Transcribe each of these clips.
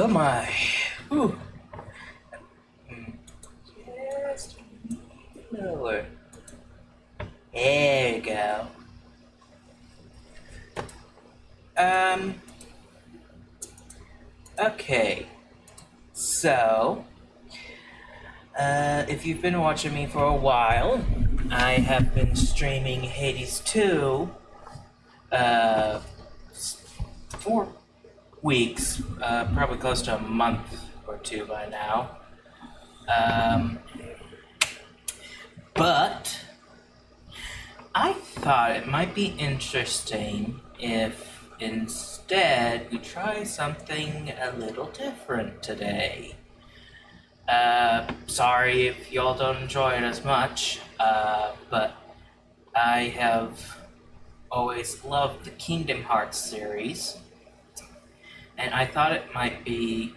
Oh my. Ooh. Just lower. There you go. Okay. So, if you've been watching me for a while, I have been streaming Hades 2, 4 weeks, probably close to a month or two by now. But I thought it might be interesting if instead we try something a little different today. Sorry if y'all don't enjoy it as much, but I have always loved the Kingdom Hearts series, and I thought it might be,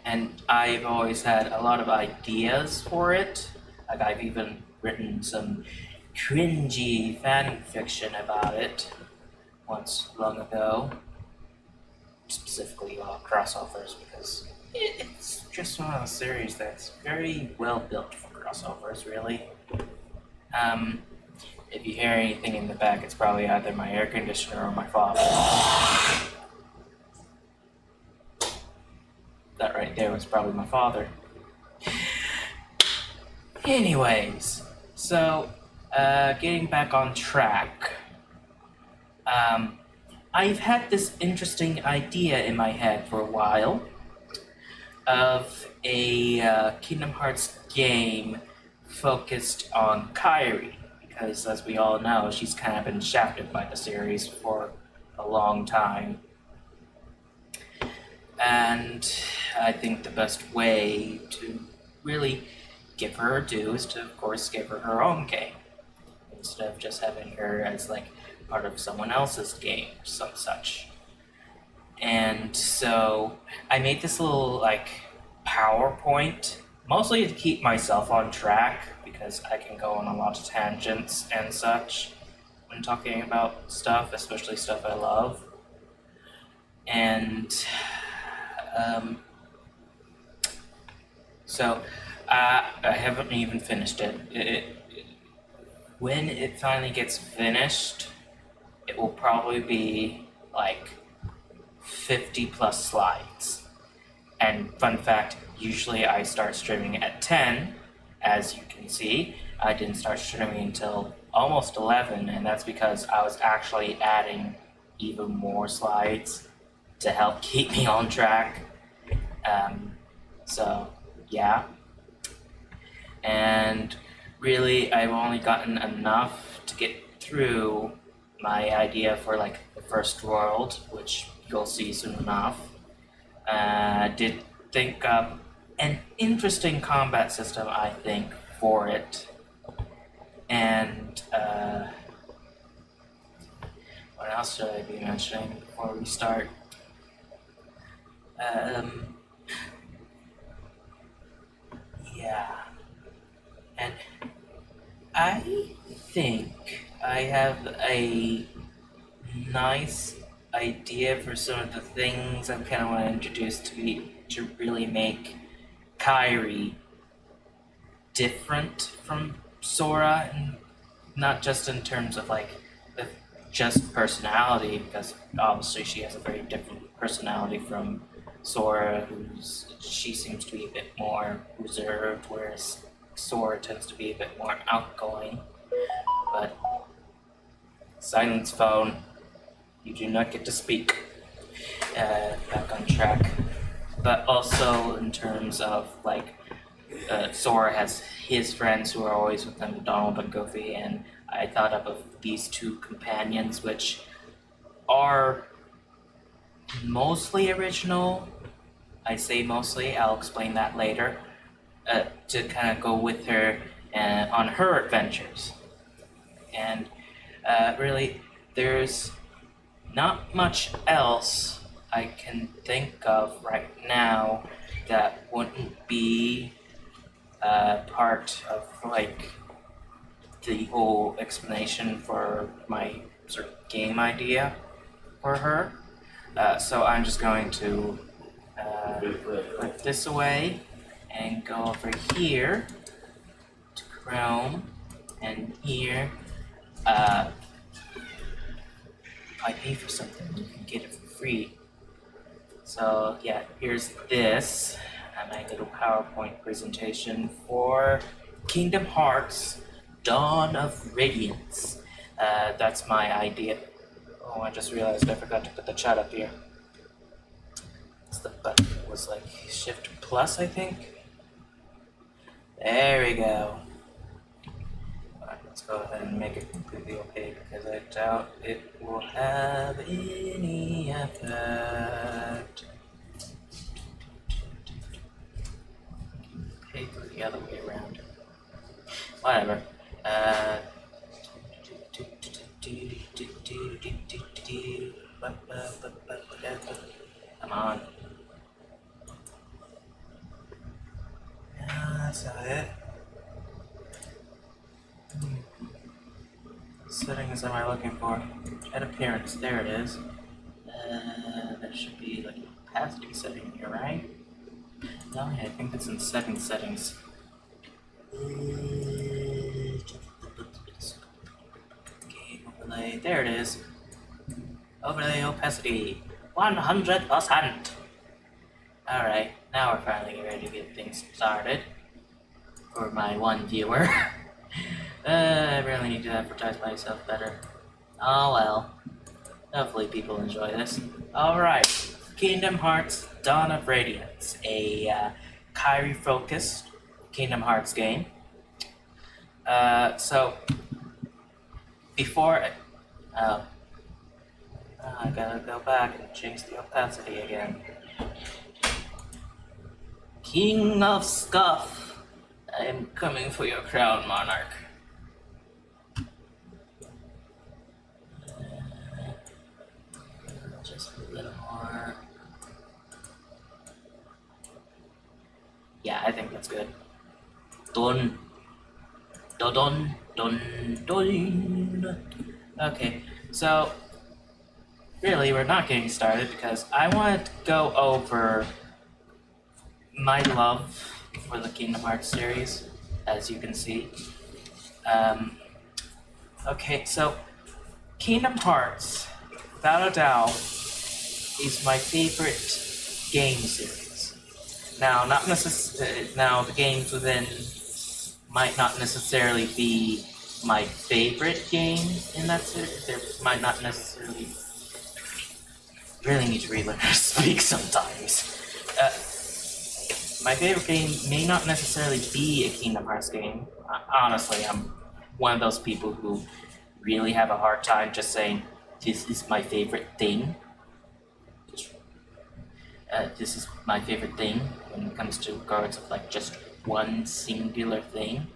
and I've always had a lot of ideas for it. Like, I've even written some cringy fan fiction about it once long ago, specifically crossovers, because it's just one of those series that's very well built for crossovers, really. If you hear anything in the back, it's probably either my air conditioner or my father. That right there was probably my father. Anyways, so, getting back on track. I've had this interesting idea in my head for a while of a Kingdom Hearts game focused on Kairi, because as we all know, she's kind of been shafted by the series for a long time. And I think the best way to really give her her due is to, of course, give her her own game, instead of just having her as, like, part of someone else's game or some such. And so I made this little, like, PowerPoint, mostly to keep myself on track, because I can go on a lot of tangents and such when talking about stuff, especially stuff I love. And so I haven't even finished it. When it finally gets finished, it will probably be like 50 plus slides. And fun fact, usually I start streaming at 10, as you can see. I didn't start streaming until almost 11, and that's because I was actually adding even more slides to help keep me on track. So, yeah. And really, I've only gotten enough to get through my idea for, like, the first world, which you'll see soon enough. Did think of an interesting combat system, I think, for it. And, what else should I be mentioning before we start? Yeah. And I think I have a nice idea for some of the things I kind of want to introduce to really make Kairi different from Sora, and not just in terms of, like, just personality, because obviously she has a very different personality from Sora, she seems to be a bit more reserved, whereas Sora tends to be a bit more outgoing. But silence phone, you do not get to speak. Back on track. But also in terms of, like, Sora has his friends who are always with him, Donald and Goofy, and I thought of these two companions, which are mostly original. I say mostly, I'll explain that later, to kind of go with her on her adventures. And really, there's not much else I can think of right now that wouldn't be part of, like, the whole explanation for my sort of game idea for her. So I'm just going to Put this away and go over here to Chrome, and here, I pay for something, you can get it for free. So yeah, here's this, my little PowerPoint presentation for Kingdom Hearts Dawn of Radiance. That's my idea. Oh, I just realized I forgot to put the chat up here. The button was like Shift Plus, I think. There we go. Alright, let's go ahead and make it completely okay because I doubt it will have any effect. Okay, go the other way around. Whatever. Come on. That's not it. Settings am I looking for? Chat appearance, there it is. There should be like a opacity setting here, right? No, yeah, I think it's in settings. Game overlay, there it is. Overlay opacity, 100%. Alright, now we're finally ready to get things started. For my one viewer. I really need to advertise myself better. Oh well. Hopefully people enjoy this. Alright, Kingdom Hearts Dawn of Radiance. A Kairi focused Kingdom Hearts game. So, before... I gotta go back and change the opacity again. King of Scuff, I am coming for your crown, monarch. Just a little more. Yeah, I think that's good. Dun. Dun dun dun dun. Okay, so really we're not getting started because I want to go over my love for the Kingdom Hearts series, as you can see. Okay, so Kingdom Hearts, without a doubt, is my favorite game series. Now, now the games within might not necessarily be my favorite game in that series. There might not necessarily. Really need to relearn how to speak sometimes. My favorite game may not necessarily be a Kingdom Hearts game. Honestly, I'm one of those people who really have a hard time just saying, this is my favorite thing. This is my favorite thing when it comes to regards of like just one singular thing.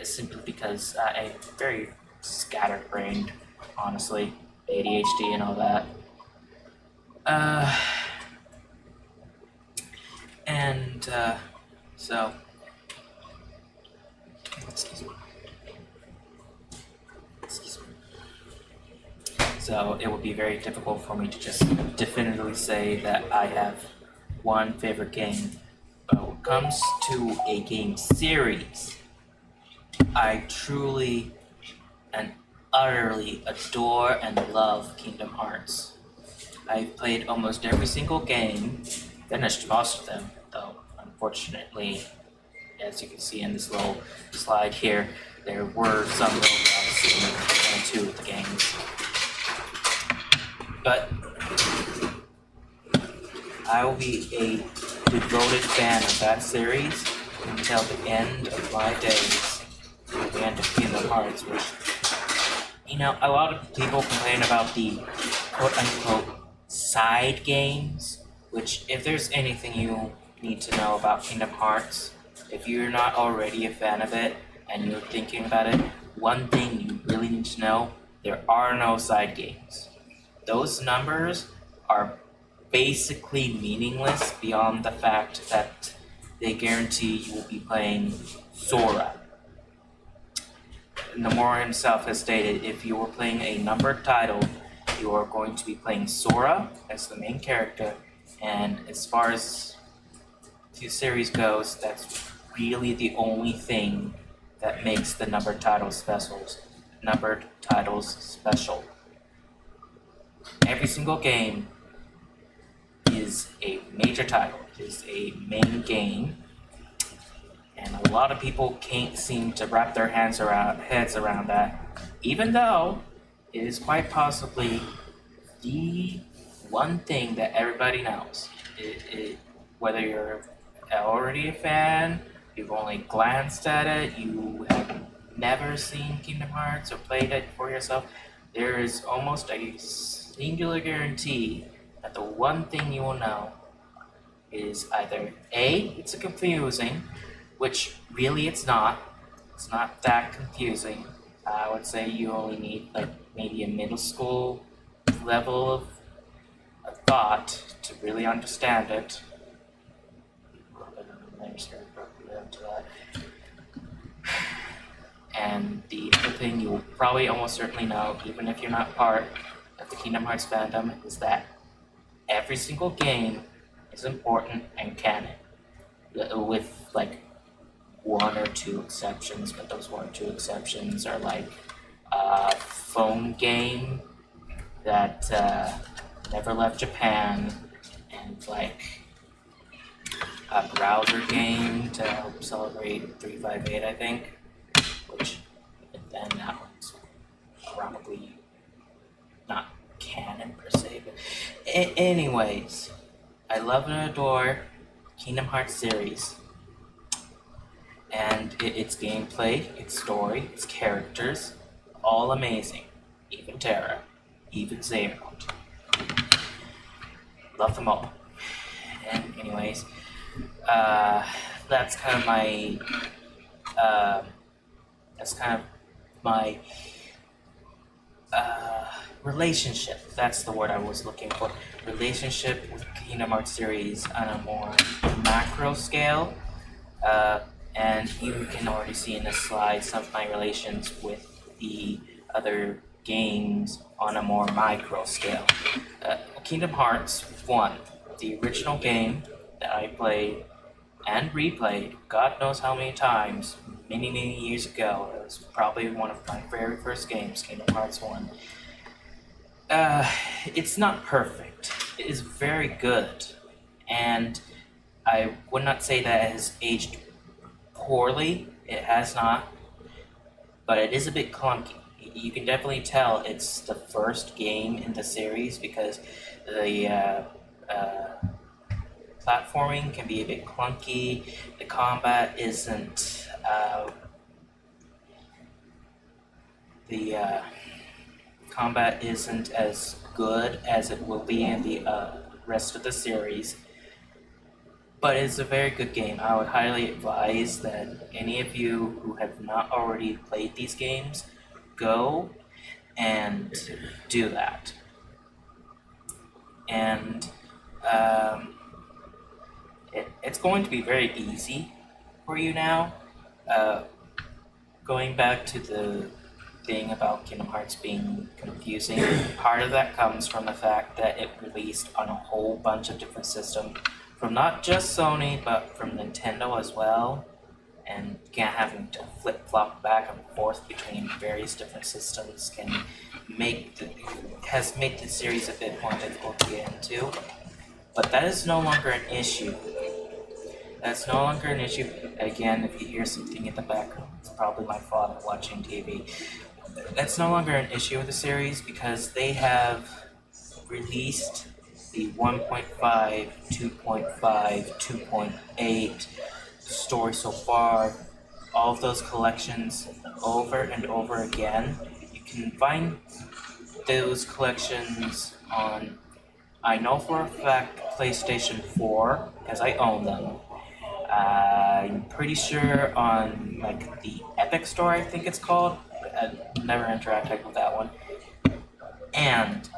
Simply because I'm very scatterbrained, honestly. ADHD and all that. So, excuse me. So it would be very difficult for me to just definitively say that I have one favorite game. But when it comes to a game series, I truly and utterly adore and love Kingdom Hearts. I've played almost every single game, finished most of them, though unfortunately, as you can see in this little slide here, there were some roadblocks in 1 and 2 of the games. But I will be a devoted fan of that series until the end of my days, the end of Kingdom Hearts, which, you know, a lot of people complain about the quote-unquote side games, which if there's anything you need to know about Kingdom Hearts, if you're not already a fan of it and you're thinking about it, one thing you really need to know, there are no side games. Those numbers are basically meaningless beyond the fact that they guarantee you will be playing Sora. Nomura himself has stated if you were playing a numbered title, you are going to be playing Sora as the main character, And as far as the series goes, that's really the only thing that makes the numbered titles special. Every single game is a major title, is a main game, and a lot of people can't seem to wrap their heads around that, even though it is quite possibly the one thing that everybody knows. Whether you're already a fan, you've only glanced at it, you have never seen Kingdom Hearts or played it for yourself, there is almost a singular guarantee that the one thing you will know is either A, it's confusing, which really it's not. It's not that confusing. I would say you only need like maybe a middle school level of thought to really understand it. And the other thing you will probably almost certainly know, even if you're not part of the Kingdom Hearts fandom, is that every single game is important and canon, with like one or two exceptions, but those one or two exceptions are like a phone game that never left Japan, and like a browser game to help celebrate 358, I think, which then that one's probably not canon per se, but anyways, I love and adore Kingdom Hearts series, and its gameplay, its story, its characters, all amazing. Even Terra, even Xehanort. Love them all. And anyways, that's kind of my relationship. That's the word I was looking for. Relationship with Kingdom Hearts series on a more macro scale. And you can already see in this slide some of my relations with the other games on a more micro scale. Kingdom Hearts 1, the original game that I played and replayed God knows how many times, many years ago. It was probably one of my very first games, Kingdom Hearts 1. It's not perfect. It is very good, and I would not say that it has aged poorly. It has not, but it is a bit clunky. You can definitely tell it's the first game in the series because the platforming can be a bit clunky. The combat isn't as good as it will be in the rest of the series. But it's a very good game. I would highly advise that any of you who have not already played these games, go and do that. And it's going to be very easy for you now. Going back to the thing about Kingdom Hearts being confusing, part of that comes from the fact that it released on a whole bunch of different systems, from not just Sony, but from Nintendo as well, and having to flip-flop back and forth between various different systems has made the series a bit more difficult to get into. But that is no longer an issue. That's no longer an issue. Again, if you hear something in the background, it's probably my father watching TV. That's no longer an issue with the series because they have released the 1.5, 2.5, 2.8 story so far, all of those collections over and over again. You can find those collections on, I know for a fact, PlayStation 4, because I own them. I'm pretty sure on like the Epic Store, I think it's called. I've never interacted with that one. And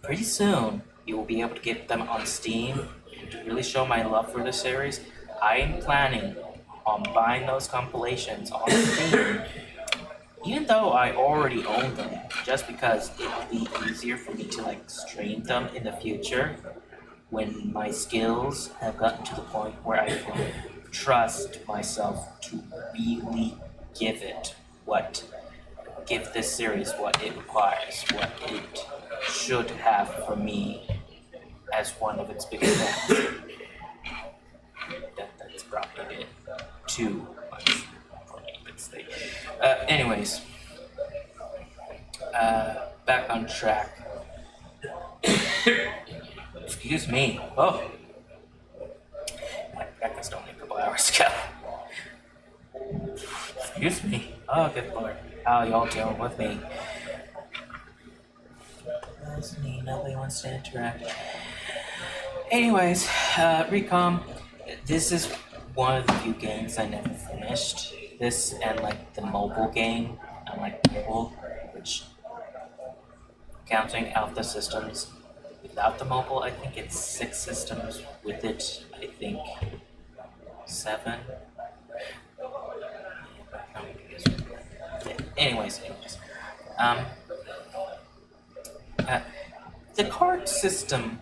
pretty soon, you will be able to get them on Steam. And to really show my love for the series, I am planning on buying those compilations on Steam, even though I already own them, just because it will be easier for me to like stream them in the future. when my skills have gotten to the point where I can trust myself to really give this series what it requires, what it should have for me as one of its biggest fans. That's probably a bit too much for me, but stay. Anyways, back on track. Excuse me. Oh, my breakfast only a couple hours ago. Excuse me. Oh, good lord. How y'all doing with me? That's me. Nobody wants to interact. Anyways, Recom. This is one of the few games I never finished. This and like the mobile game. I like mobile, which counting out the systems. Without the mobile, I think it's 6 systems. With it, I think 7. Anyways, the card system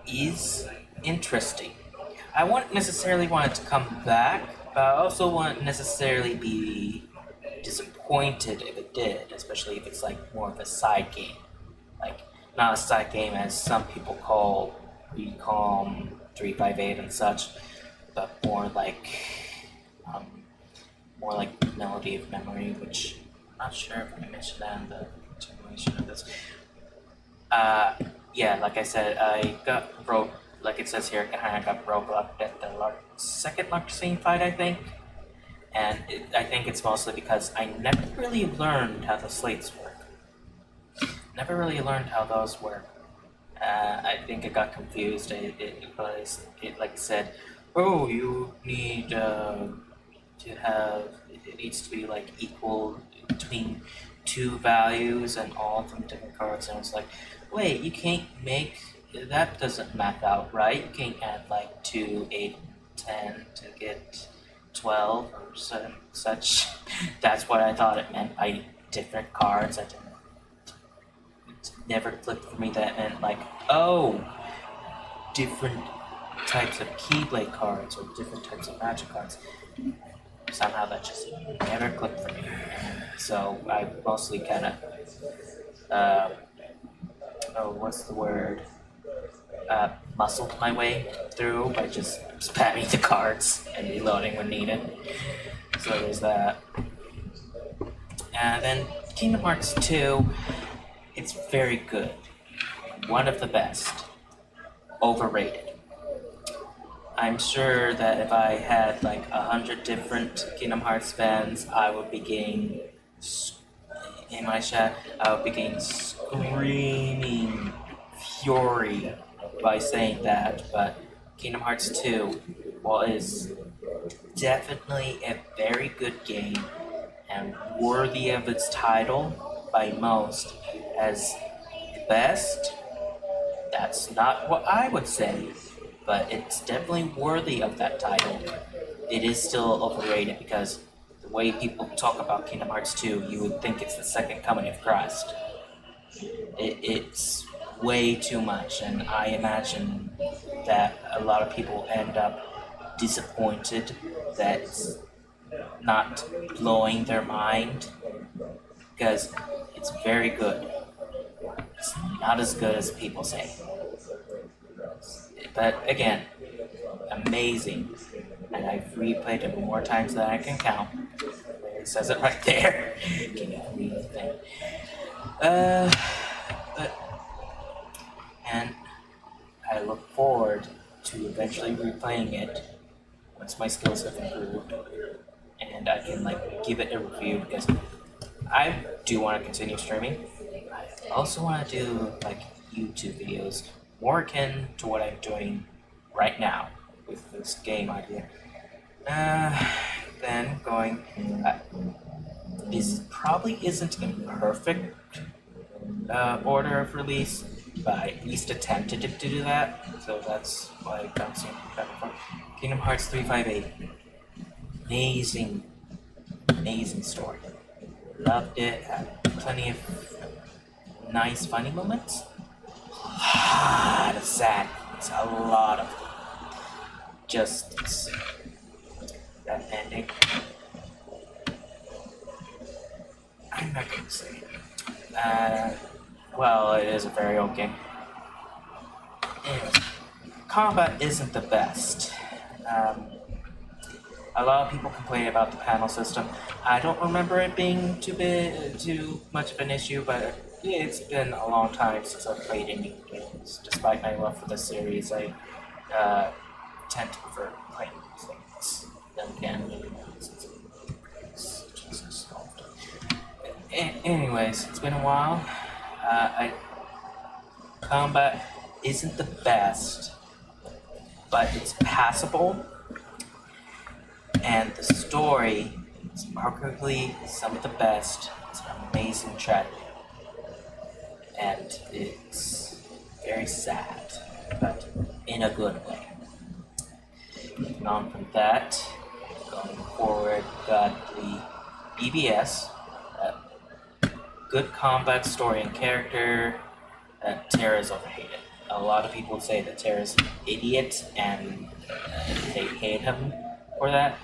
is interesting. I wouldn't necessarily want it to come back, but I also wouldn't necessarily be disappointed if it did, especially if it's like more of a side game. Like, not a side game as some people call Recom 358 and such, but more like Melody of Memory, which I'm not sure if I mentioned that in the continuation of this. Yeah, like I said, I got broke. Like it says here, I got roadblocked at the second Larcene fight, I think. And I think it's mostly because I never really learned how the slates work. Never really learned how those work. I think I got confused. It like said, oh, you need to have, it needs to be like equal between 2 values and all of them different cards. And it's like, wait, you can't make, that doesn't map out, right? You can't add like 2, 8, 10 to get 12 or such. That's what I thought it meant by different cards. It never clicked for me that meant like, oh, different types of Keyblade cards or different types of Magic cards. Somehow that just never clicked for me. So I mostly kind of, what's the word? Muscled my way through by just spamming the cards and reloading when needed. So there's that. And then Kingdom Hearts 2, it's very good. One of the best. Overrated. I'm sure that if I had like 100 different Kingdom Hearts fans, I would be getting, in my chat, I would be getting screaming fury by saying that, but Kingdom Hearts 2, well, is definitely a very good game and worthy of its title by most as the best. That's not what I would say, but it's definitely worthy of that title. It is still overrated because the way people talk about Kingdom Hearts 2, you would think it's the second coming of Christ. It's way too much, and I imagine that a lot of people end up disappointed that it's not blowing their mind, because it's very good. It's not as good as people say. But again, amazing. And I've replayed it more times than I can count. It says it right there. Can't read the thing. And I look forward to eventually replaying it once my skills have improved, and I can like give it a review, because I do want to continue streaming. I also want to do like YouTube videos more akin to what I'm doing right now with this game idea. Then going, this probably isn't in perfect order of release, but I at least attempted to do that, so that's why I'm bouncing back and forth. Kingdom Hearts 358. Amazing story. Loved it, had plenty of nice funny moments. A lot of sad endings, a lot of them. Just that ending. I'm not gonna say it. Well, it is a very old game. Anyway, combat isn't the best. A lot of people complain about the panel system. I don't remember it being too much of an issue, but it's been a long time since I've played any games. Despite my love for the series, I tend to prefer playing things than again maybe not since Jesus. Anyways, it's been a while. Combat isn't the best, but it's passable. And the story is arguably some of the best. It's an amazing tragedy. And it's very sad, but in a good way. Moving on from that, going forward, we've got the BBS. Good combat, story, and character. Terra's overhated. A lot of people say that Terra's an idiot, and they hate him for that.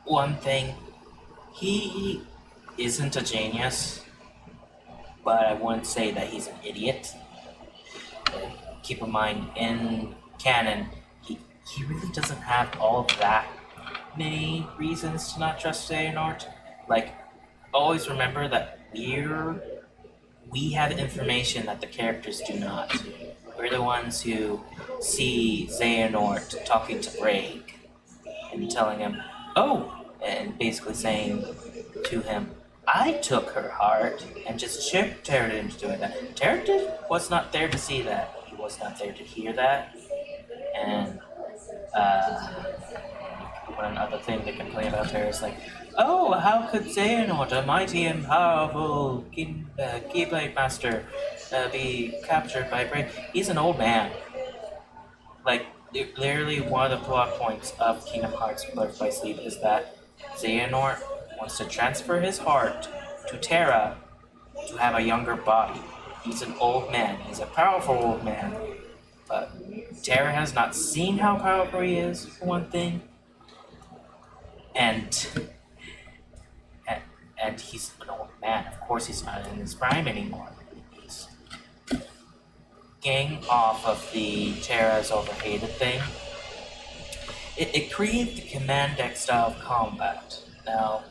One thing, he isn't a genius, but I wouldn't say that he's an idiot. Keep in mind, in canon, he really doesn't have all that many reasons to not trust Xehanort. Like, always remember that we have information that the characters do not. We're the ones who see Xehanort talking to Braig and telling him, "Oh," and basically saying to him, "I took her heart," and just tricked Terra into doing that. Terra was not there to see that. He was not there to hear that. And one other thing they complain about Terra is like, "Oh, how could Xehanort, a mighty and powerful Keyblade Master, be captured by Braig?" He's an old man. Like, literally one of the plot points of Kingdom Hearts Birth by Sleep is that Xehanort wants to transfer his heart to Terra to have a younger body. He's an old man. He's a powerful old man. But Terra has not seen how powerful he is, for one thing. And he's an old man. Of course he's not in his prime anymore. He's getting off of the Terra's overhated thing. It created the command deck style of combat. Now,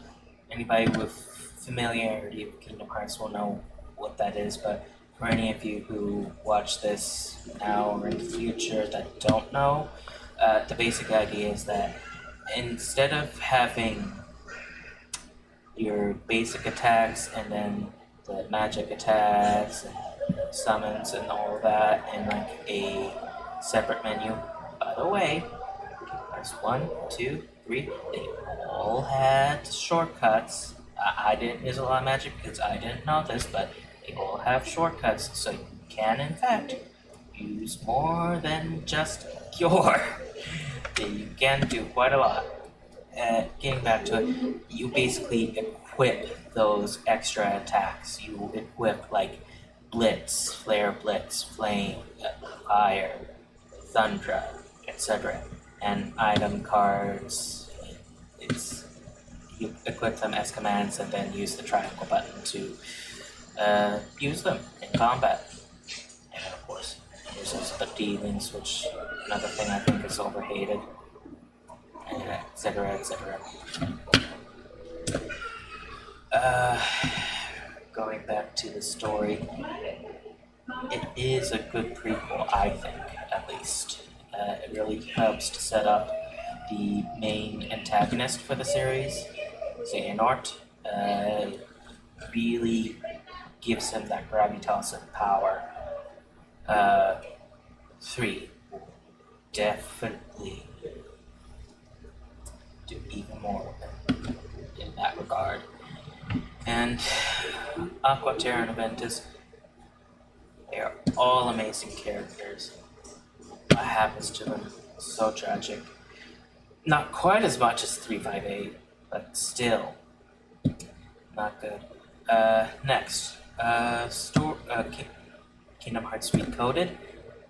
anybody with familiarity with Kingdom Hearts will know what that is, but for any of you who watch this now or in the future that don't know, the basic idea is that instead of having your basic attacks and then the magic attacks and summons and all of that in like a separate menu, by the way, there's 1, 2, 3, they all had shortcuts. I didn't use a lot of magic because I didn't know this, but they all have shortcuts, so you can in fact use more than just cure. You can do quite a lot. Getting back to it, you basically equip those extra attacks. You equip like Blitz, Flare Blitz, Flame, Fire, Thundra, etc. And item cards. You equip them as commands and then use the triangle button to use them in combat. And of course, there's also the dealings, which another thing I think is overhated, etc., etc. Going back to the story, it is a good prequel, I think, at least. It really helps to set up the main antagonist for the series, Xehanort. Really gives him that gravitas and power. 3 definitely do even more in that regard. And Aqua, Terra, and Aventus, they are all amazing characters. What happens to them is so tragic. Not quite as much as 358, but still not good. Next, Kingdom Hearts Recoded.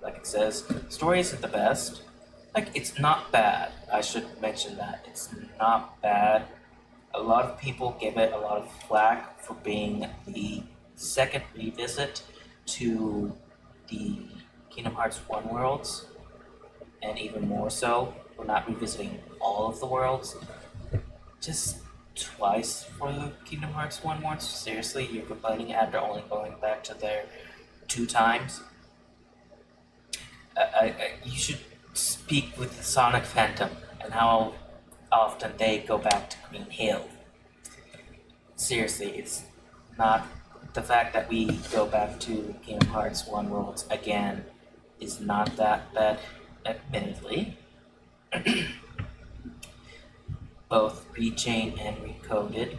like it says, story isn't the best. Like, it's not bad. I should mention that. It's not bad. A lot of people give it a lot of flack for being the second revisit to the Kingdom Hearts 1 worlds, and even more so, we're not revisiting all of the worlds. Just twice for the Kingdom Hearts 1 worlds? Seriously, you're complaining after only going back to there 2 times? You should speak with the Sonic Phantom and how often they go back to Green Hill. Seriously, it's not the fact that we go back to Kingdom Hearts 1 worlds again is not that bad, admittedly. Both Rechain and Recoded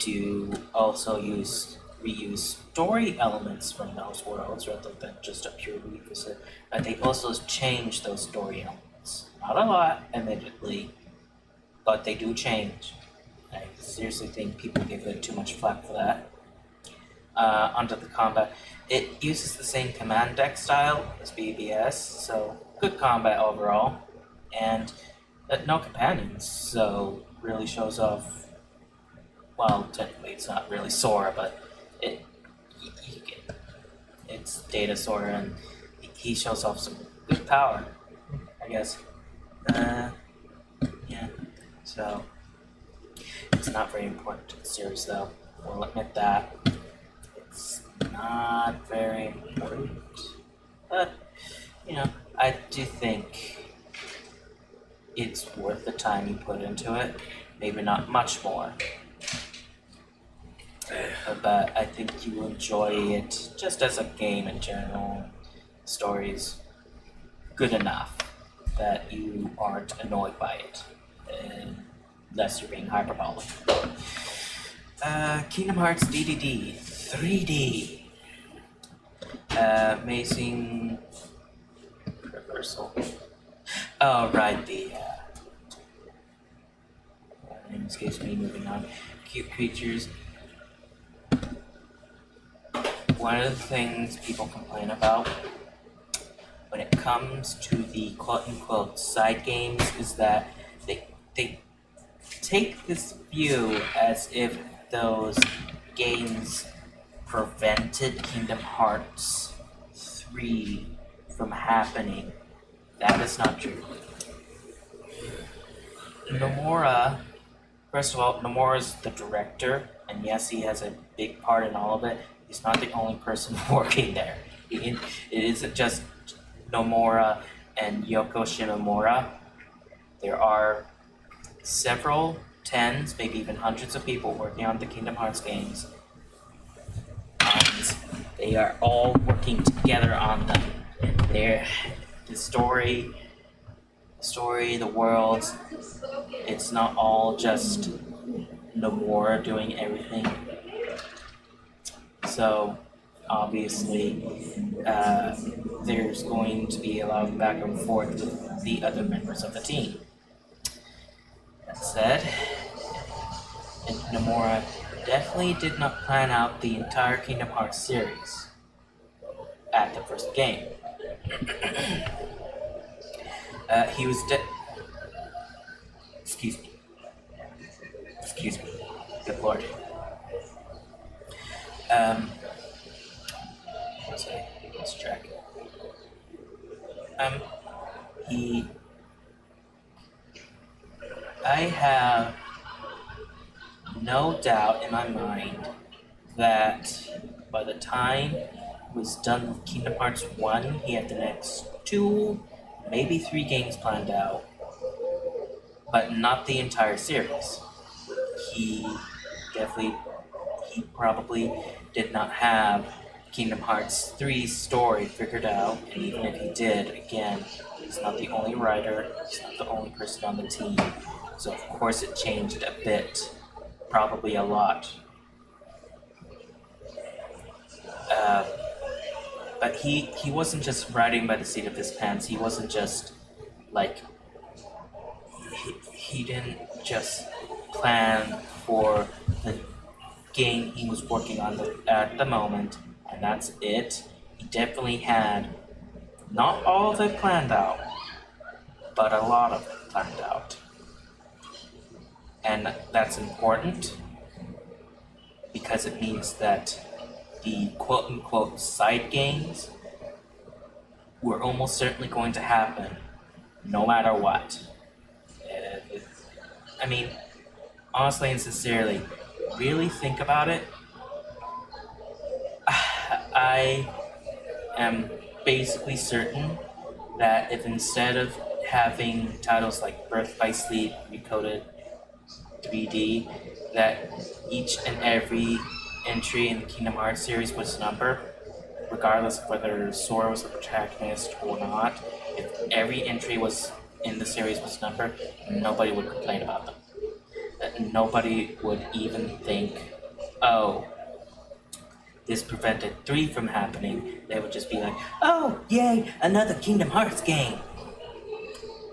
to also reuse story elements from those worlds rather than just a pure revisit. But they also change those story elements. Not a lot, admittedly, but they do change. I seriously think people give it too much flack for that. Under the combat, it uses the same command deck style as BBS, so good combat overall, and no companions, so really shows off. Well, technically it's not really Sora, but you get it's Data Sora, and he shows off some good power, I guess. Yeah. So it's not very important to the series, though. We'll admit that. It's not very important. But, I do think it's worth the time you put into it. Maybe not much more. But I think you enjoy it just as a game in general. Story's good enough that you aren't annoyed by it. Unless you're being hyperbolic. Kingdom Hearts DDD 3D. Amazing reversal. Oh, right, the name escapes me, moving on. Cute creatures. One of the things people complain about when it comes to the quote-unquote side games is that they take this view as if those games prevented Kingdom Hearts 3 from happening. That is not true. Nomura, first of all, Nomura's the director, and yes, he has a big part in all of it. He's not the only person working there. It isn't just Nomura and Yoko Shimomura. There are several tens, maybe even hundreds of people working on the Kingdom Hearts games. And they are all working together on them. The story, the worlds, it's not all just Nomura doing everything. So, obviously, there's going to be a lot of back and forth with the other members of the team. That said, Nomura definitely did not plan out the entire Kingdom Hearts series at the first game. He was Excuse me. Good lord. What's I lost track? I have no doubt in my mind that by the time he was done with Kingdom Hearts 1, he had the next 2, maybe 3 games planned out, but not the entire series. He probably did not have Kingdom Hearts 3's story figured out, and even if he did, again, he's not the only writer, he's not the only person on the team, so of course it changed a bit, probably a lot. But he wasn't just riding by the seat of his pants, he wasn't just, he didn't just plan for the game he was working on at the moment, and that's it. He definitely had Not all of it planned out, but a lot of it planned out. And that's important because it means that the quote-unquote side games were almost certainly going to happen no matter what. I mean, honestly and sincerely, really think about it. I am basically certain that if instead of having titles like Birth by Sleep, Recoded 3D, that each and every entry in the Kingdom Hearts series was numbered, regardless of whether Sora was the protagonist or not, if every entry was in the series was numbered, nobody would complain about them. Nobody would even think, oh, this prevented 3 from happening. They would just be like, oh, yay, another Kingdom Hearts game.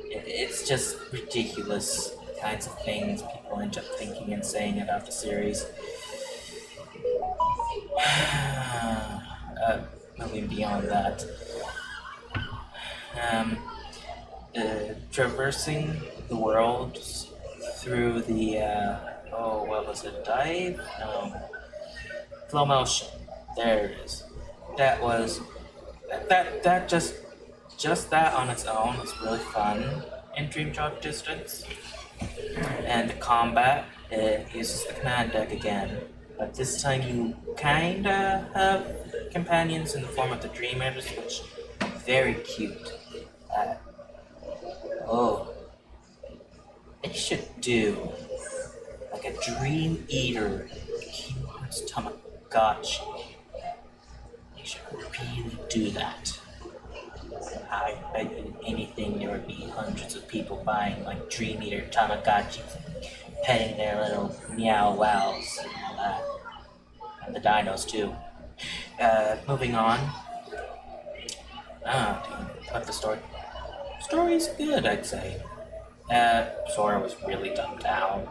It's just ridiculous kinds of things people end up thinking and saying about the series. Moving beyond that, traversing the world through the what was it? Dive? No, flow motion. There it is. That was that just that on its own was really fun in Dream Drop Distance. And the combat, it uses the command deck again, but this time you kinda have companions in the form of the Dreamers, which are very cute. They should do like a Dream Eater Kingdom Hearts Tamagotchi. They should really do that. I bet you anything there would be hundreds of people buying like Dream Eater Tamagotchis, petting their little meow wows and all that. And the dinos too. Moving on. But the story's good, I'd say. Sora was really dumbed down.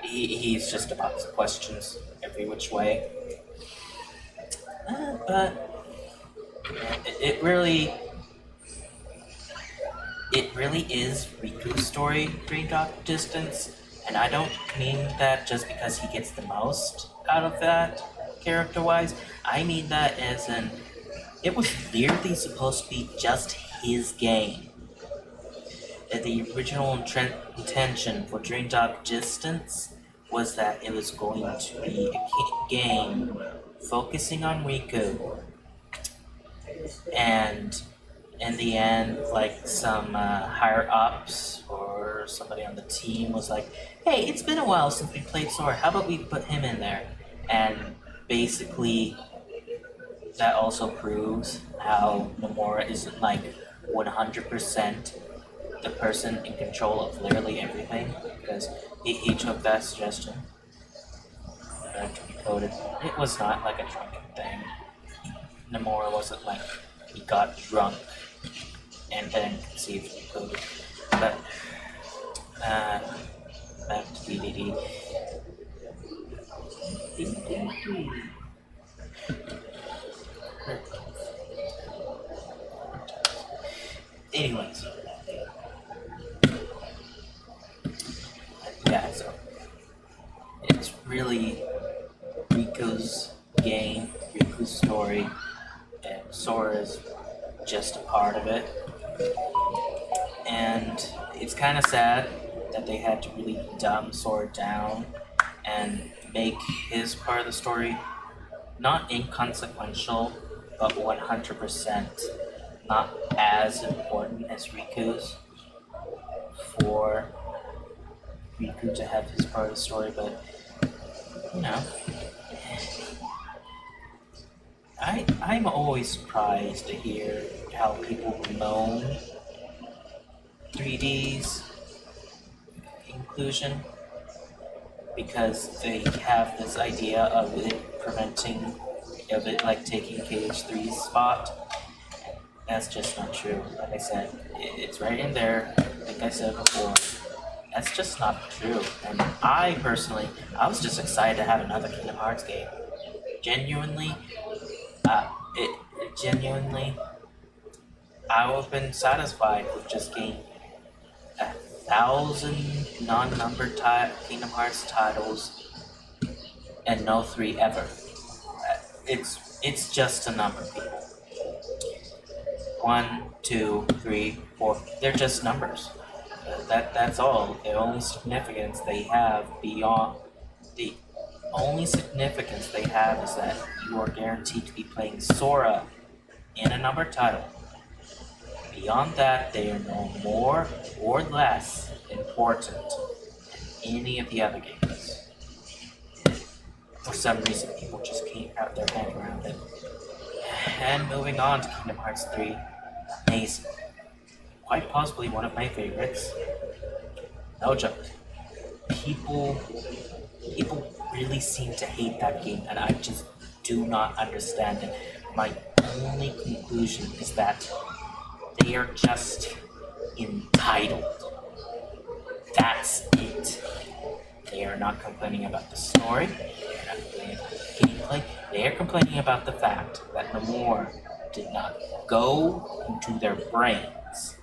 He's just about some questions every which way. But it really is Riku's story, Dream Drop Distance, and I don't mean that just because he gets the most out of that character-wise. I mean that as in, it was clearly supposed to be just his game. The original intention for Dream Drop Distance was that it was going to be a game focusing on Riku, and in the end, like some higher ups or somebody on the team was like, hey, it's been a while since we played Sora, how about we put him in there? And basically that also proves how Nomura isn't like 100% the person in control of literally everything, because he took that suggestion to be coded. It was not like a drunken thing. Nomura wasn't like he got drunk and then conceived the code. But back to DDD. Anyways. Yeah, so it's really Riku's game, Riku's story, and Sora's just a part of it. And it's kind of sad that they had to really dumb Sora down and make his part of the story not inconsequential, but 100% not as important as Riku's, for Riku to have his part of the story. But you know, I'm always surprised to hear how people bemoan 3D's inclusion, because they have this idea of it preventing, of it like taking KH3's spot. That's just not true. Like I said, it's right in there. Like I said before, that's just not true. And I personally, I was just excited to have another Kingdom Hearts game. Genuinely, I would have been satisfied with just getting 1,000 non-numbered Kingdom Hearts titles and no 3 ever. It's just a number, people. 1, 2, 3, 4. They're just numbers. That's all. The only significance they have is that you are guaranteed to be playing Sora in a numbered title. Beyond that, they are no more or less important than any of the other games. For some reason, people just can't wrap their head around it. And moving on to Kingdom Hearts 3, amazing. Quite possibly one of my favorites. No joke. People really seem to hate that game, and I just do not understand it. My only conclusion is that they are just entitled. That's it. They are not complaining about the story. They are not complaining about the gameplay. They are complaining about the fact that Nomura did not go into their brains,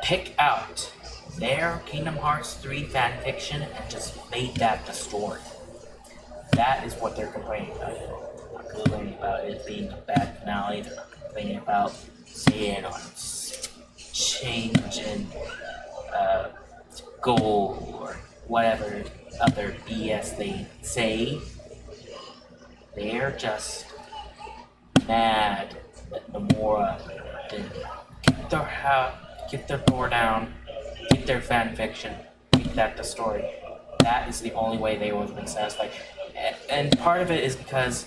pick out their Kingdom Hearts 3 fanfiction, and just made that the story. That is what they're complaining about. They're not complaining about it being a bad finale. They're not complaining about Xehanort's change in goal or whatever other BS they say. They're just mad that Nomura didn't get their door down, get their fanfiction, make that the story. That is the only way they would have been satisfied. And part of it is because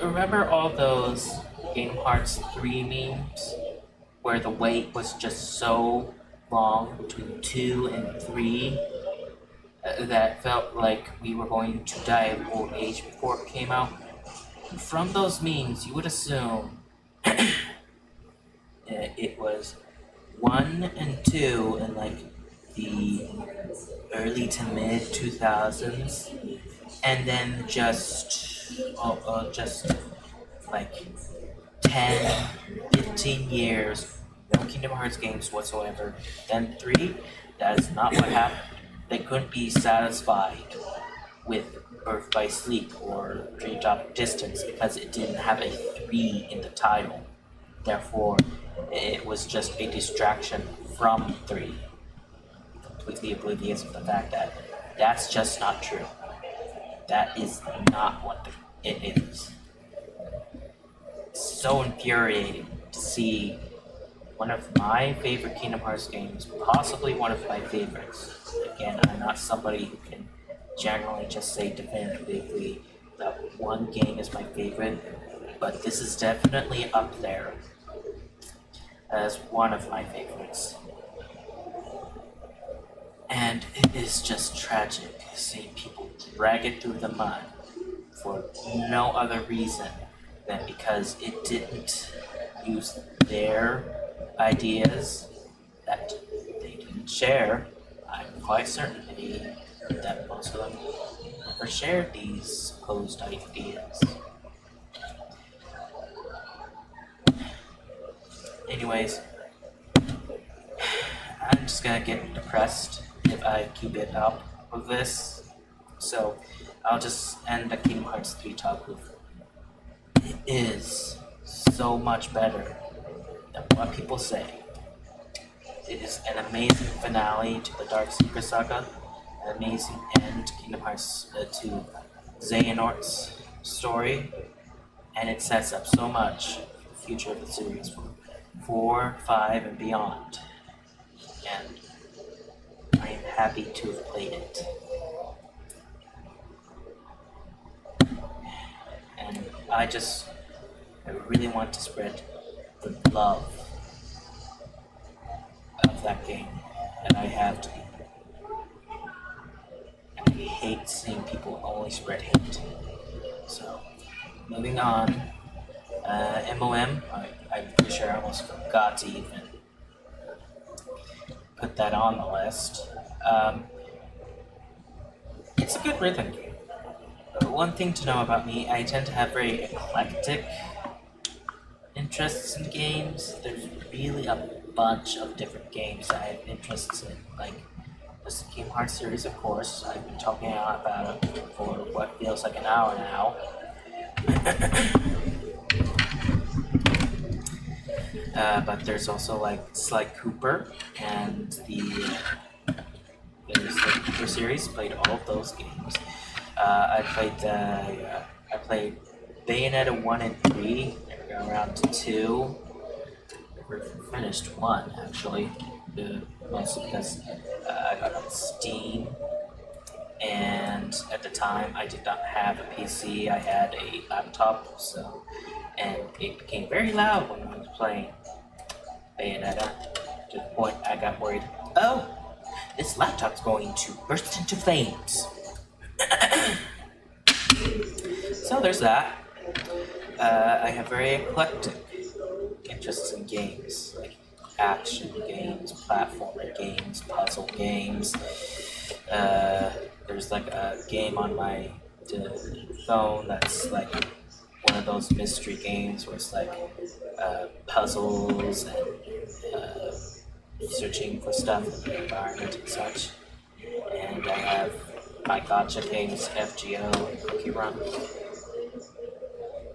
remember all those Kingdom Hearts 3 memes where the wait was just so long between 2 and 3 that felt like we were going to die of old age before it came out? From those memes, you would assume it was 1 and 2 in like the early to mid 2000s, and then just like 10, 15 years, no Kingdom Hearts games whatsoever. Then 3, that is not what happened. They couldn't be satisfied with Birth by Sleep or Dreamtop Distance because it didn't have a 3 in the title. Therefore, it was just a distraction from 3. Completely oblivious of the fact that that's just not true. That is not what it is. It's so infuriating to see one of my favorite Kingdom Hearts games, possibly one of my favorites. Again, I'm not somebody who can generally just say definitively that one game is my favorite, but this is definitely up there as one of my favorites. And it is just tragic seeing people drag it through the mud for no other reason than because it didn't use their ideas that they didn't share. I'm quite certain that most of them never shared these supposed ideas. Anyways, I'm just gonna get depressed if I keep it up with this. So I'll just end the Kingdom Hearts 3 talk with it is so much better than what people say. It is an amazing finale to the Dark Secret Saga, an amazing end to Kingdom Hearts to Xehanort's story, and it sets up so much for the future of the series for 4, 5, and beyond. And I am happy to have played it. And I really want to spread the love of that game that I have to people. I hate seeing people only spread hate. So, moving on. MOM, I'm pretty sure I almost forgot to even put that on the list. It's a good rhythm game. one thing to know about me, I tend to have very eclectic interests in games. There's really a bunch of different games that I have interests in. Like, this Kingdom Hearts series, of course. I've been talking a lot about it for what feels like an hour now. But there's also like Sly Cooper and the Sly Cooper series. Played all of those games. I played Bayonetta 1 and 3. Never got around to 2. Never finished 1 actually. Mostly because I got on Steam, and at the time I did not have a PC. I had a laptop, and it became very loud when I was playing Bayonetta, to the point I got worried. Oh, this laptop's going to burst into flames. So there's that. I have very eclectic interests in games, like action games, platformer games, puzzle games. There's like a game on my phone that's like one of those mystery games where it's like puzzles and searching for stuff in the environment and such. And I have my gacha games, FGO and Cookie Run.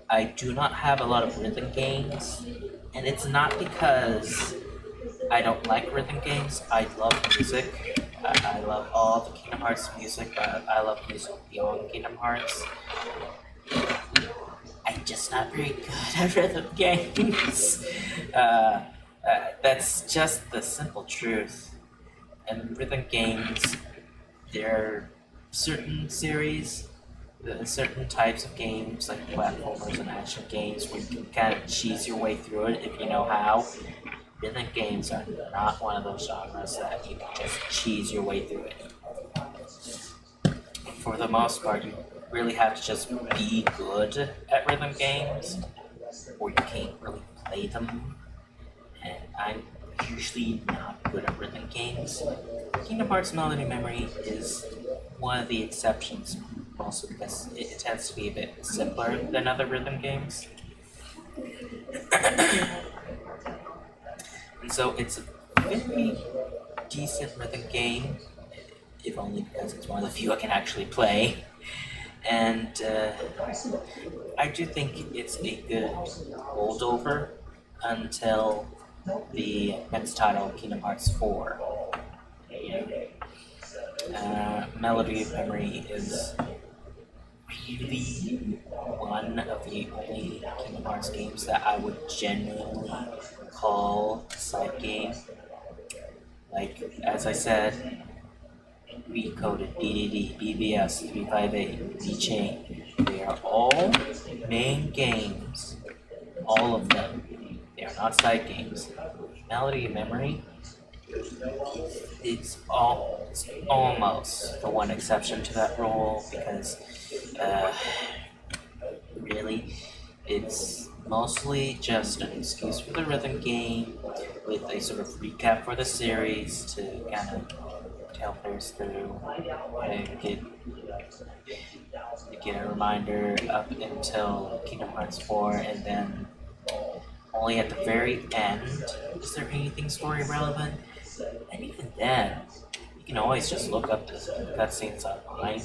I do not have a lot of rhythm games, and it's not because I don't like rhythm games. I love music. I love all the Kingdom Hearts music, but I love music beyond Kingdom Hearts. I'm just not very good at rhythm games. That's just the simple truth. And rhythm games, there are certain series, certain types of games, like platformers and action games, where you can kind of cheese your way through it if you know how. Rhythm games are not one of those genres that you can just cheese your way through it. For the most part, you really have to just be good at rhythm games, or you can't really play them. And I'm usually not good at rhythm games. Kingdom Hearts Melody Memory is one of the exceptions, mostly because it tends to be a bit simpler than other rhythm games. And so it's a very decent rhythm game, if only because it's one of the few I can actually play. And I do think it's a good holdover until the next title, Kingdom Hearts 4. Melody of Memory is really one of the only Kingdom Hearts games that I would genuinely call a side game. Like, as I said, Recoded, DDD, BBS, 358, V-Chain, they are all main games. All of them. They are not side games. Melody of Memory, it's almost the one exception to that rule, because really, it's mostly just an excuse for the rhythm game with a sort of recap for the series to kind of tell players through and get a reminder up until Kingdom Hearts 4, and then only at the very end is there anything story relevant. And even then, you can always just look up the cutscenes online.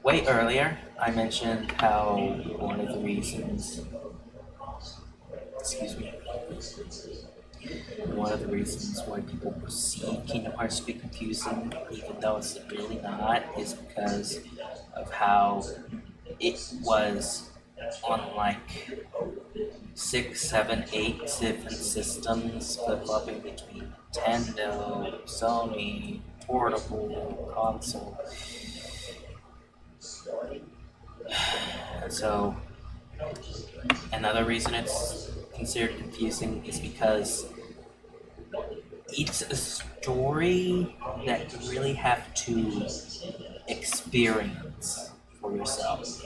Way earlier, I mentioned how one of the reasons, one of the reasons why people perceive Kingdom Hearts to be confusing, even though it's really not, is because of how it was on like 6, 7, 8 different systems, flip-flopping between Nintendo, Sony, portable, console. And so, another reason it's considered confusing is because it's a story that you really have to experience for yourself.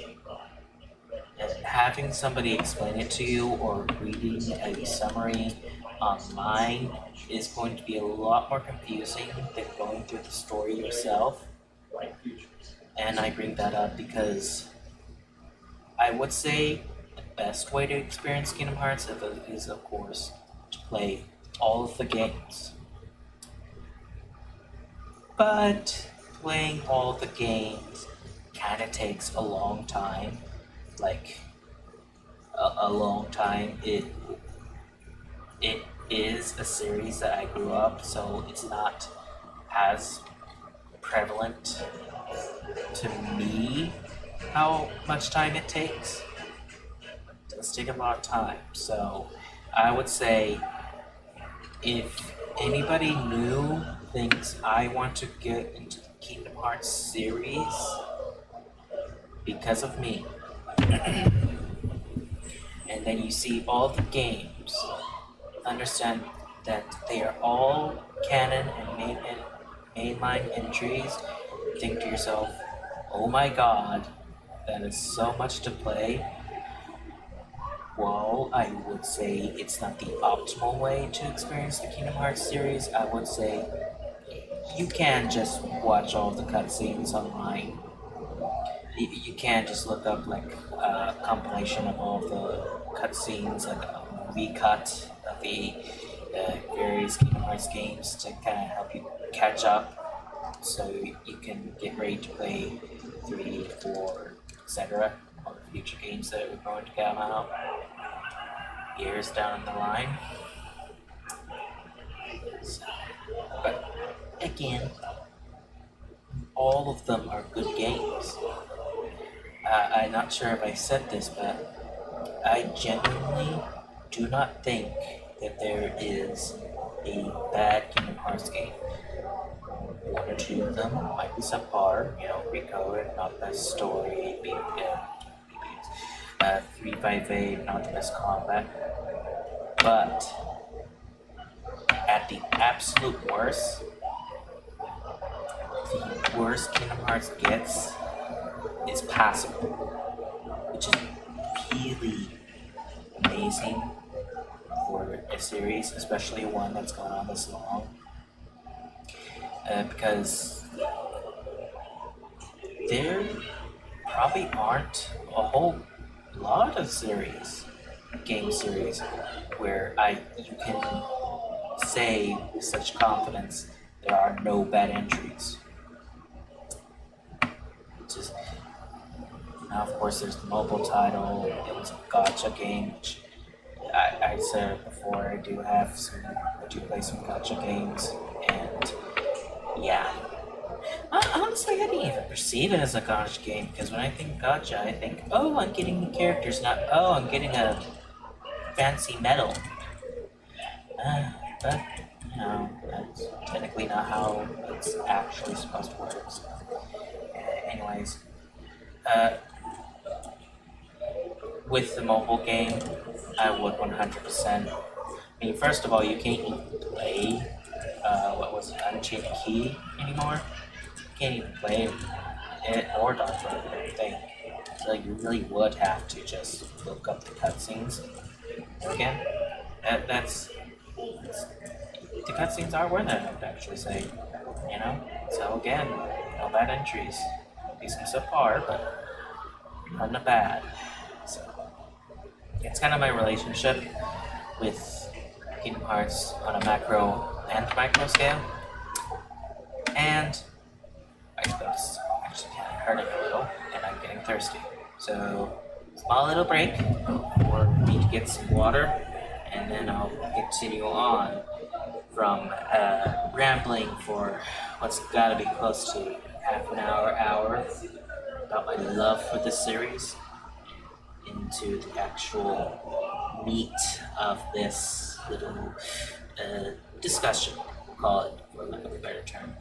And having somebody explain it to you or reading a summary online is going to be a lot more confusing than going through the story yourself. And I bring that up because I would say the best way to experience Kingdom Hearts is, of course, to play all of the games. But playing all the games kind of takes a long time. Like, a long time. It is a series that I grew up, so it's not as prevalent to me how much time it takes. It does take a lot of time, so I would say if anybody new thinks I want to get into the Kingdom Hearts series because of me, and then you see all the games, understand that they are all canon and mainline entries, think to yourself, oh my god, that is so much to play. Well, I would say it's not the optimal way to experience the Kingdom Hearts series. I would say you can just watch all the cutscenes online. You can just look up like a compilation of all the cutscenes, like a movie cut of the various Kingdom Hearts games to kind of help you catch up, so you can get ready to play 3, 4, etc. all the future games that are going to come out years down the line. So, but again, all of them are good games. I'm not sure if I said this, but I genuinely do not think that there is a bad Kingdom Hearts game. 1 or 2 of them might be subpar, Rico, not the best story, 358, not the best combat. But at the absolute worst, the worst Kingdom Hearts gets is passable, which is really amazing for a series, especially one that's gone on this long. Because there probably aren't a whole lot of game series, where you can say with such confidence there are no bad entries. Now, of course, there's the mobile title. It was a gacha game, which I said before. I do play some gacha games, and yeah. Honestly, I didn't even perceive it as a gacha game, because when I think gacha, I think, oh, I'm getting the characters, not, oh, I'm getting a fancy medal. But, that's technically not how it's actually supposed to work. So, anyways, with the mobile game, I would 100%. I mean, first of all, you can't even play, Unchained Key anymore. You can't even play it or Dr. I don't think. So you really would have to just look up the cutscenes again. The cutscenes are worth it, I would actually say. So again, no bad entries. Maybe some subpar, but none of bad. So it's kind of my relationship with Kingdom Hearts on a macro and micro scale. And I suppose actually kind of hurting a little, and I'm getting thirsty. So small little break for me to get some water, and then I'll continue on from rambling for what's got to be close to half an hour about my love for this series into the actual meat of this little discussion, we'll call it, for lack of a better term.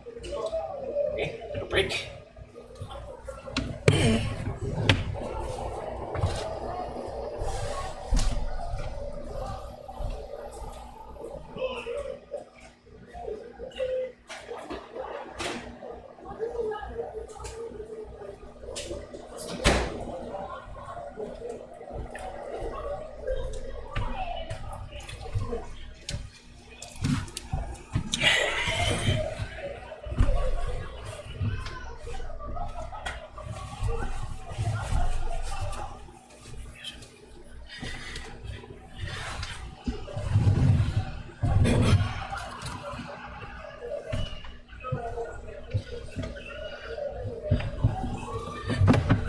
Okay, little break.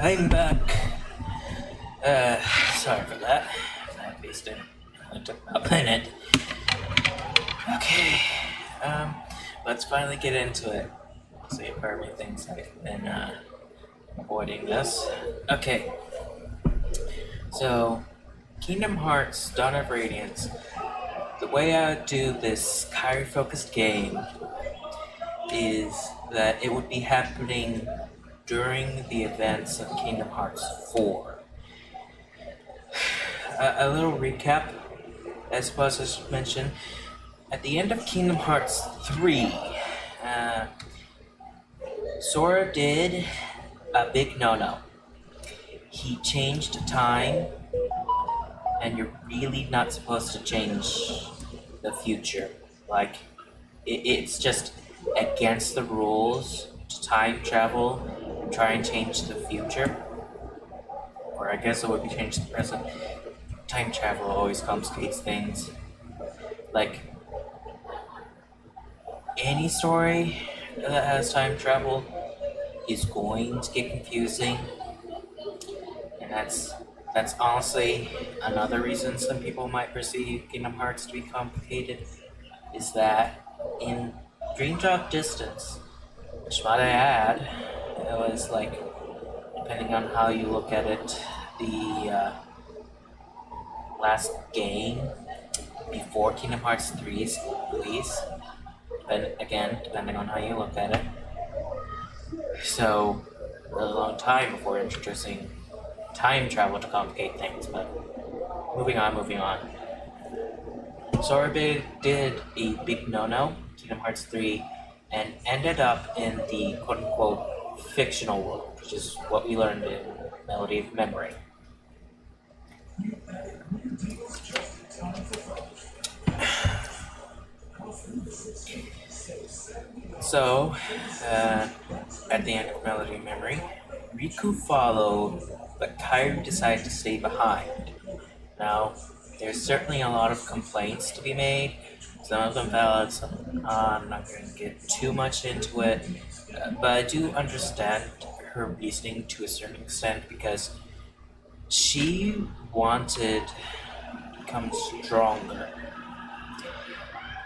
I'm back. Sorry for that. At least it took about a minute. Okay. Let's finally get into it. See if everything's I've been avoiding this. Okay. So, Kingdom Hearts Dawn of Radiance. The way I would do this Kairi focused game is that it would be happening during the events of Kingdom Hearts 4. A little recap, I suppose I should mention. At the end of Kingdom Hearts 3, Sora did a big no-no. He changed time, and you're really not supposed to change the future. Like, it's just against the rules to time travel and try and change the future. Or I guess it would be change the present. Time travel always complicates things. Like, any story that has time travel is going to get confusing. And that's honestly another reason some people might perceive Kingdom Hearts to be complicated, is that in Dream Drop Distance, which might I add, it was like, depending on how you look at it, the last game before Kingdom Hearts 3's release, but again, depending on how you look at it. So, a really long time before introducing time travel to complicate things, but moving on. Sora did a big no-no, Kingdom Hearts 3, and ended up in the quote-unquote fictional world, which is what we learned in Melody of Memory. So, at the end of Melody of Memory, Riku followed, but Kairi decided to stay behind. Now, there's certainly a lot of complaints to be made. Some of them valid, some I'm not going to get too much into it, but I do understand her reasoning to a certain extent, because she wanted to become stronger.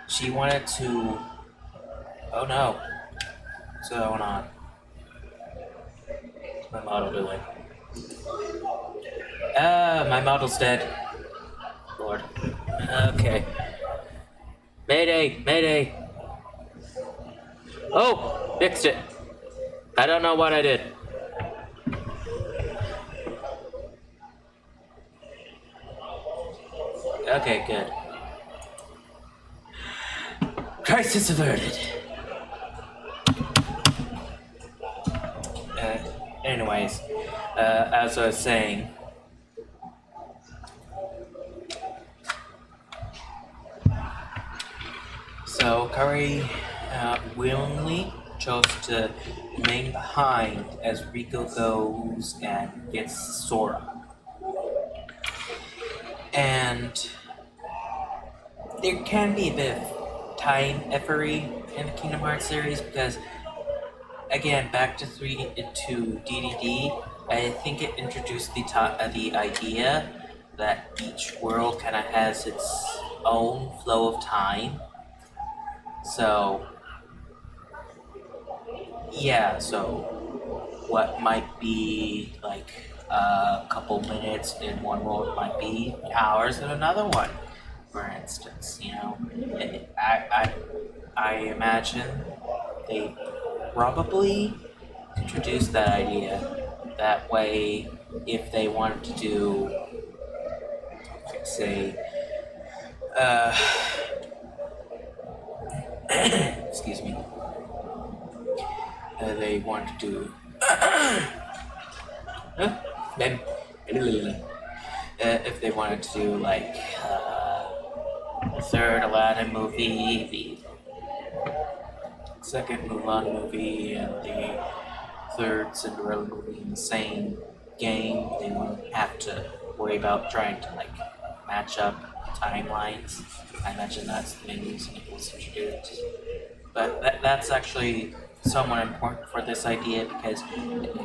She wanted to... Oh no. What's going on? What's my model doing? My model's dead. Lord. Okay. Mayday! Oh! Fixed it! I don't know what I did. Okay, good. Crisis averted! Anyways, as I was saying, so Kairi willingly chose to remain behind as Riku goes and gets Sora. And there can be a bit of time effery in the Kingdom Hearts series, because again, back to DDD, I think it introduced the idea that each world kind of has its own flow of time. So, yeah, so what might be like a couple minutes in one world might be hours in another one, for instance, you know. I imagine they probably introduced that idea. That way, if they wanted to do, like, say, excuse me, they wanted to do, if they wanted to do, like, the third Aladdin movie, the second Mulan movie, and the third Cinderella movie in the same game, they wouldn't have to worry about trying to, like, match up timelines. I imagine that's the main reason it was introduced. But that's actually somewhat important for this idea because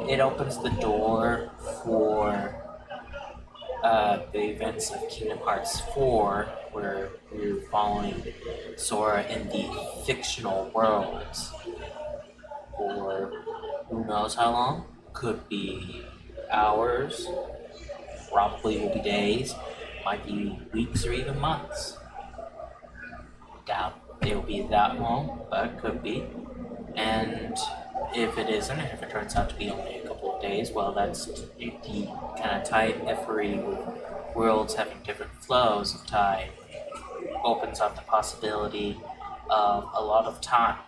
it opens the door for the events of Kingdom Hearts 4, where we're following Sora in the fictional worlds for who knows how long. Could be hours, probably will be days, might be weeks or even months. Doubt it will be that long, but could be. And if it isn't, if it turns out to be only a couple of days, well, that's the kind of time-effery with worlds having different flows of time opens up the possibility of a lot of time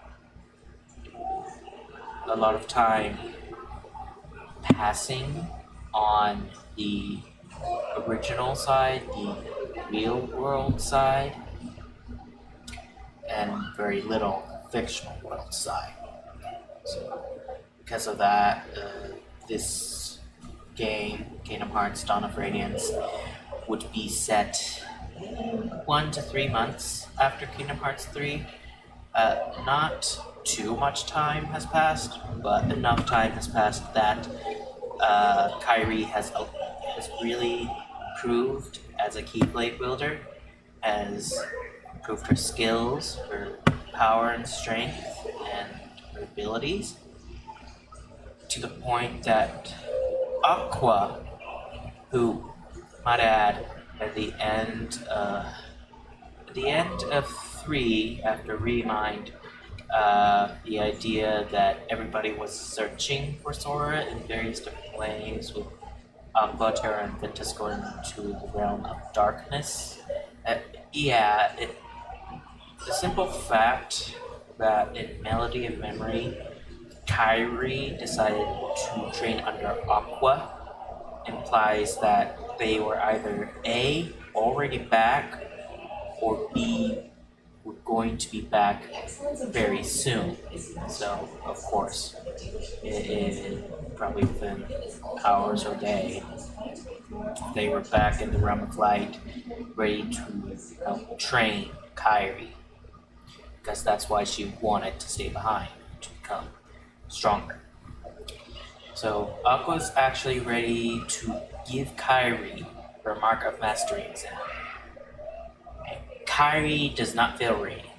passing on the original side, the real world side, and very little fictional world side. So, because of that, this game, Kingdom Hearts Dawn of Radiance, would be set 1 to 3 months after Kingdom Hearts 3. Not too much time has passed, but enough time has passed that Kairi has really proved as a Keyblade wielder, has proved her skills, her power and strength, and her abilities, to the point that Aqua, who, might add, at the end of 3, after Remind, the idea that everybody was searching for Sora in various different ways, with Aqua, Terra, and Ventus going into the realm of darkness. The simple fact that in Melody of Memory, Kairi decided to train under Aqua implies that they were either A, already back, or B, were going to be back very soon. So, of course, it probably within hours or day, they were back in the realm of light, ready to help train Kairi, because that's why she wanted to stay behind, to become stronger. So Aqua's actually ready to give Kairi her Mark of Mastery exam. And Kairi does not feel ready.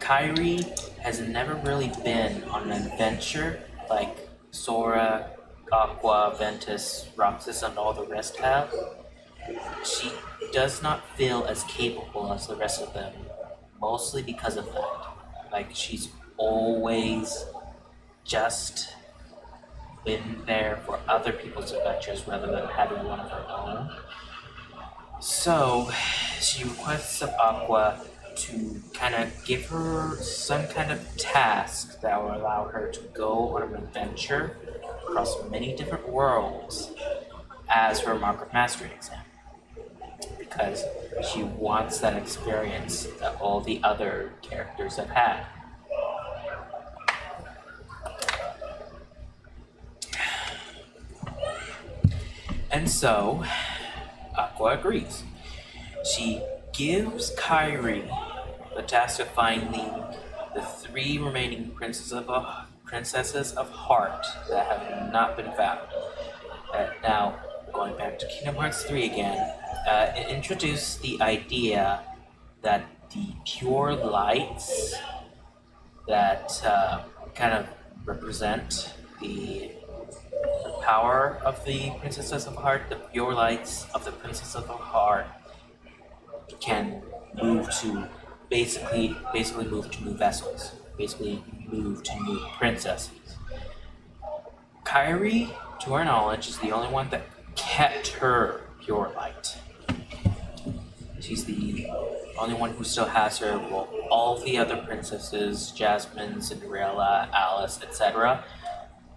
Kairi has never really been on an adventure like Sora, Aqua, Ventus, Roxas, and all the rest have. She does not feel as capable as the rest of them, mostly because of that. Like, she's always just been there for other people's adventures rather than having one of her own. So, she requests of Aqua to kind of give her some kind of task that will allow her to go on an adventure across many different worlds as her Mark of Mastery exam. Because she wants that experience that all the other characters have had. And so, Aqua agrees. She gives Kairi the task of finding the 3 remaining princesses of Heart that have not been found. Now, going back to Kingdom Hearts 3 again, it introduced the idea that the pure lights that kind of represent the power of the Princesses of Heart, the pure lights of the Princesses of Heart, can move to basically move to new vessels, basically move to new princesses. Kairi, to our knowledge, is the only one that kept her pure light. She's the only one who still has her. Well, all the other princesses, Jasmine, Cinderella, Alice, etc.,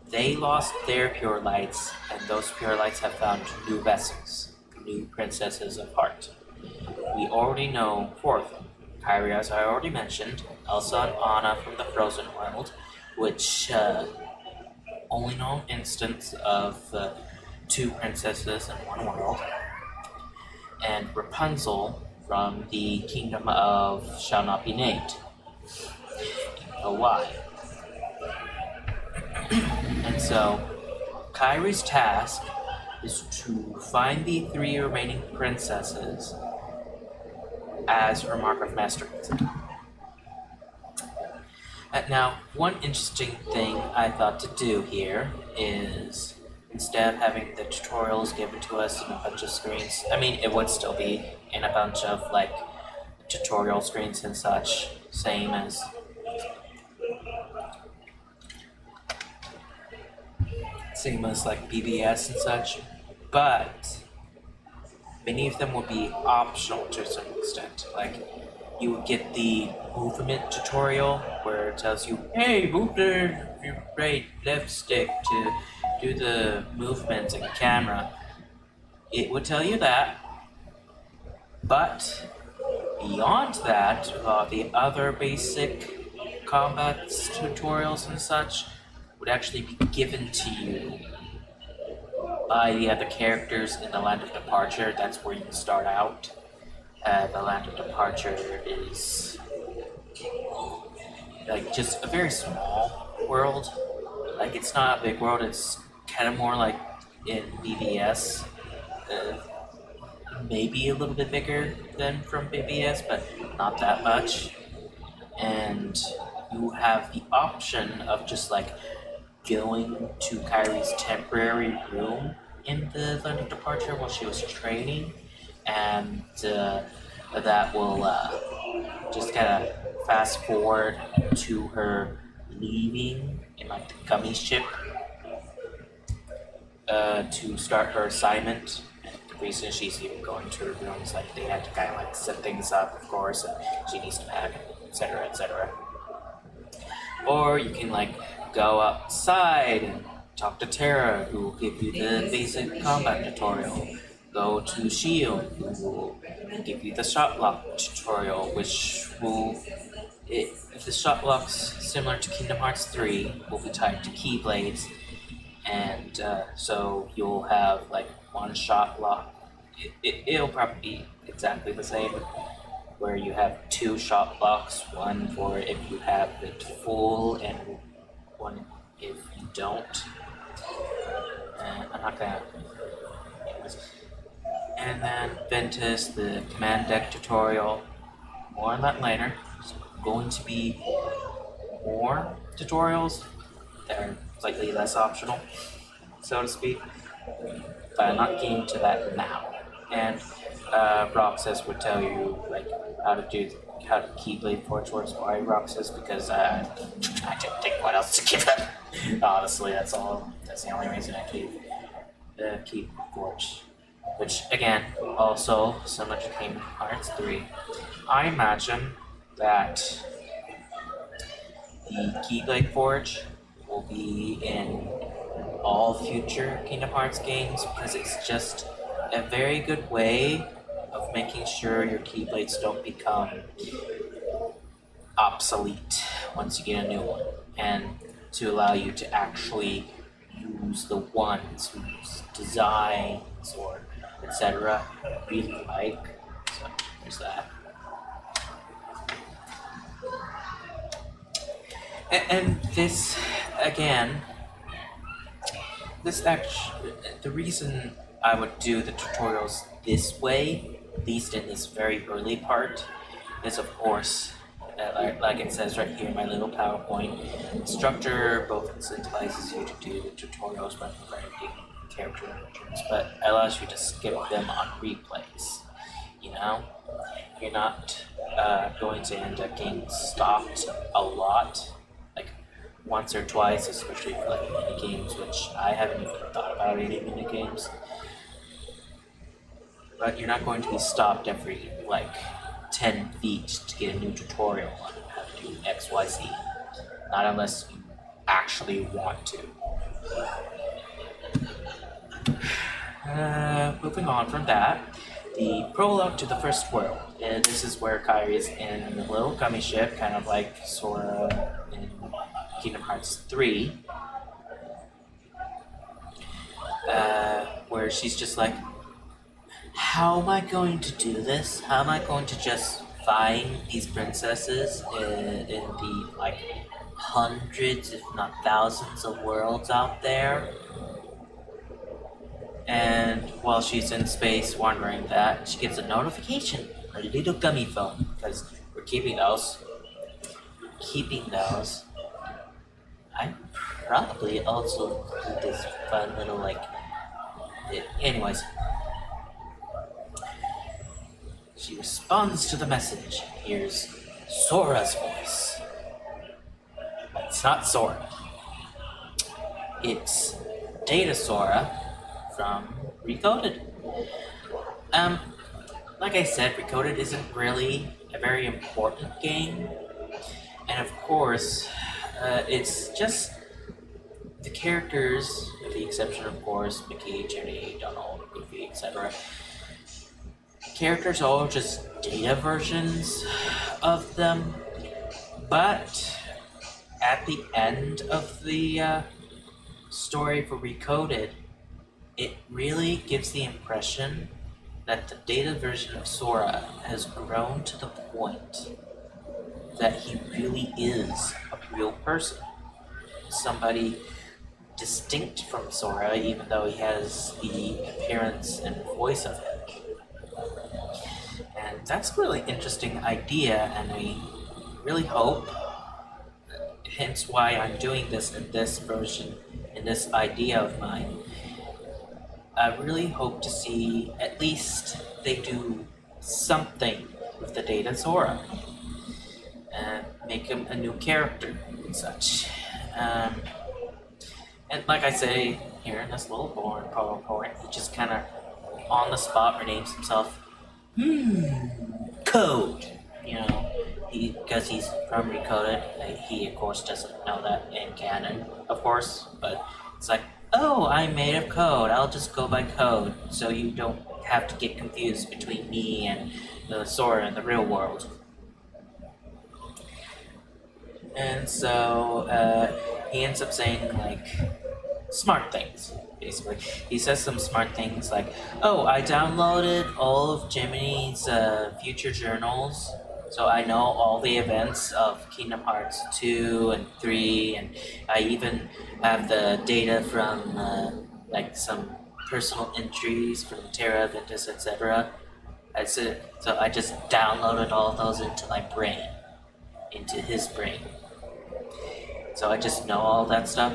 they lost their pure lights, and those pure lights have found new vessels, new princesses of Heart. We already know 4 of them. Kairi, as I already mentioned, Elsa and Anna from the Frozen World, which only known instance of 2 princesses in one world, and Rapunzel from the Kingdom of Shall Not Be Named. know why. And so, Kairi's task is to find the 3 remaining princesses as her mark of mastery. Now, one interesting thing I thought to do here is, instead of having the tutorials given to us in a bunch of screens, I mean, it would still be in a bunch of, like, tutorial screens and such, same as like BBS and such, but many of them will be optional to some extent. Like, you would get the movement tutorial where it tells you, hey, move your right left stick to do the movements in camera. It would tell you that, but beyond that, the other basic combat tutorials and such would actually be given to you by the other characters in the Land of Departure. That's where you start out. The Land of Departure is like just a very small world. Like, it's not a big world, it's kind of more like in BBS. Maybe a little bit bigger than from BBS, but not that much. And you have the option of just like going to Kairi's temporary room in the Land of Departure while she was training, and that will just kind of fast forward to her leaving in like the gummy ship to start her assignment. And the reason she's even going to her room is like they had to kind of like set things up, of course, and she needs to pack, etc., etc. Or you can like go outside and talk to Terra, who will give you the basic combat tutorial. Go to Shield, who will give you the shot lock tutorial, which will, if the shot lock's similar to Kingdom Hearts 3, will be tied to Keyblades, and so you'll have like one shot lock. It'll probably be exactly the same, where you have 2 shot blocks, one for if you have it full and one if you don't. And I'm not gonna. And then Ventus, the command deck tutorial. More on that later. There's going to be more tutorials that are slightly less optional, so to speak. But I'm not getting to that now. And Roxas would tell you like how to Keyblade Forge works. Why Roxas? Because I didn't think what else to give it. Honestly, that's all. That's the only reason I keep Forge. Which, again, also similar to Kingdom Hearts 3. I imagine that the Keyblade Forge will be in all future Kingdom Hearts games, because it's just a very good way of making sure your Keyblades don't become obsolete once you get a new one, and to allow you to actually use the ones whose designs or etc. really like. So there's that. And this, again, the reason I would do the tutorials this way, at least in this very early part, is of course, like it says right here in my little PowerPoint, instructor both incentivizes you to do the tutorials by providing character images, but allows you to skip them on replays. You know, you're not going to end up getting stopped a lot, like once or twice, especially for like mini games, which I haven't even thought about any mini games. But you're not going to be stopped every like 10 feet to get a new tutorial on how to do X, Y, Z. Not unless you actually want to. Moving on from that, the prologue to the first world. This is where Kairi is in the little gummy ship, kind of like Sora in Kingdom Hearts 3, where she's just like, how am I going to do this? How am I going to just defying these princesses in the like hundreds, if not thousands, of worlds out there. And while she's in space wondering that, she gets a notification, a little gummy phone, because we're keeping those. I probably also do this fun little like. Anyways, she responds to the message. Here's Sora's voice. It's not Sora. It's Data Sora from Recoded. Like I said, Recoded isn't really a very important game. And of course, it's just the characters, with the exception of course, Mickey, Jenny, Donald, Goofy, etc. Characters are all just data versions of them. But at the end of the story for Recoded, it really gives the impression that the data version of Sora has grown to the point that he really is a real person. Somebody distinct from Sora, even though he has the appearance and voice of him. And that's a really interesting idea, and I really hope, hence why I'm doing this in this version, in this idea of mine, I really hope to see at least they do something with the Data Sora and make him a new character and such. And like I say here in this little PowerPoint, he just kind of on the spot renames himself Code. You know, because he's from Recoded. He of course doesn't know that in canon, of course, but it's like, oh, I'm made of code. I'll just go by Code, so you don't have to get confused between me and the Sora in the real world. And so he ends up saying like smart things, basically. He says some smart things like, oh, I downloaded all of Jiminy's future journals, so I know all the events of Kingdom Hearts 2 and 3, and I even have the data from like some personal entries from Terra, Ventus, etc. So I just downloaded all those into my brain, into his brain. So I just know all that stuff.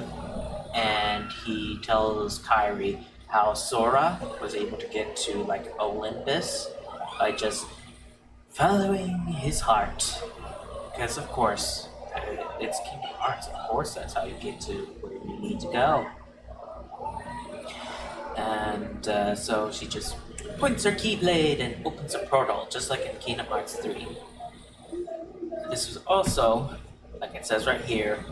And he tells Kairi how Sora was able to get to like Olympus by just following his heart. Because of course, it's Kingdom Hearts, of course that's how you get to where you need to go. And so she just points her keyblade and opens a portal, just like in Kingdom Hearts 3. This was also, like it says right here,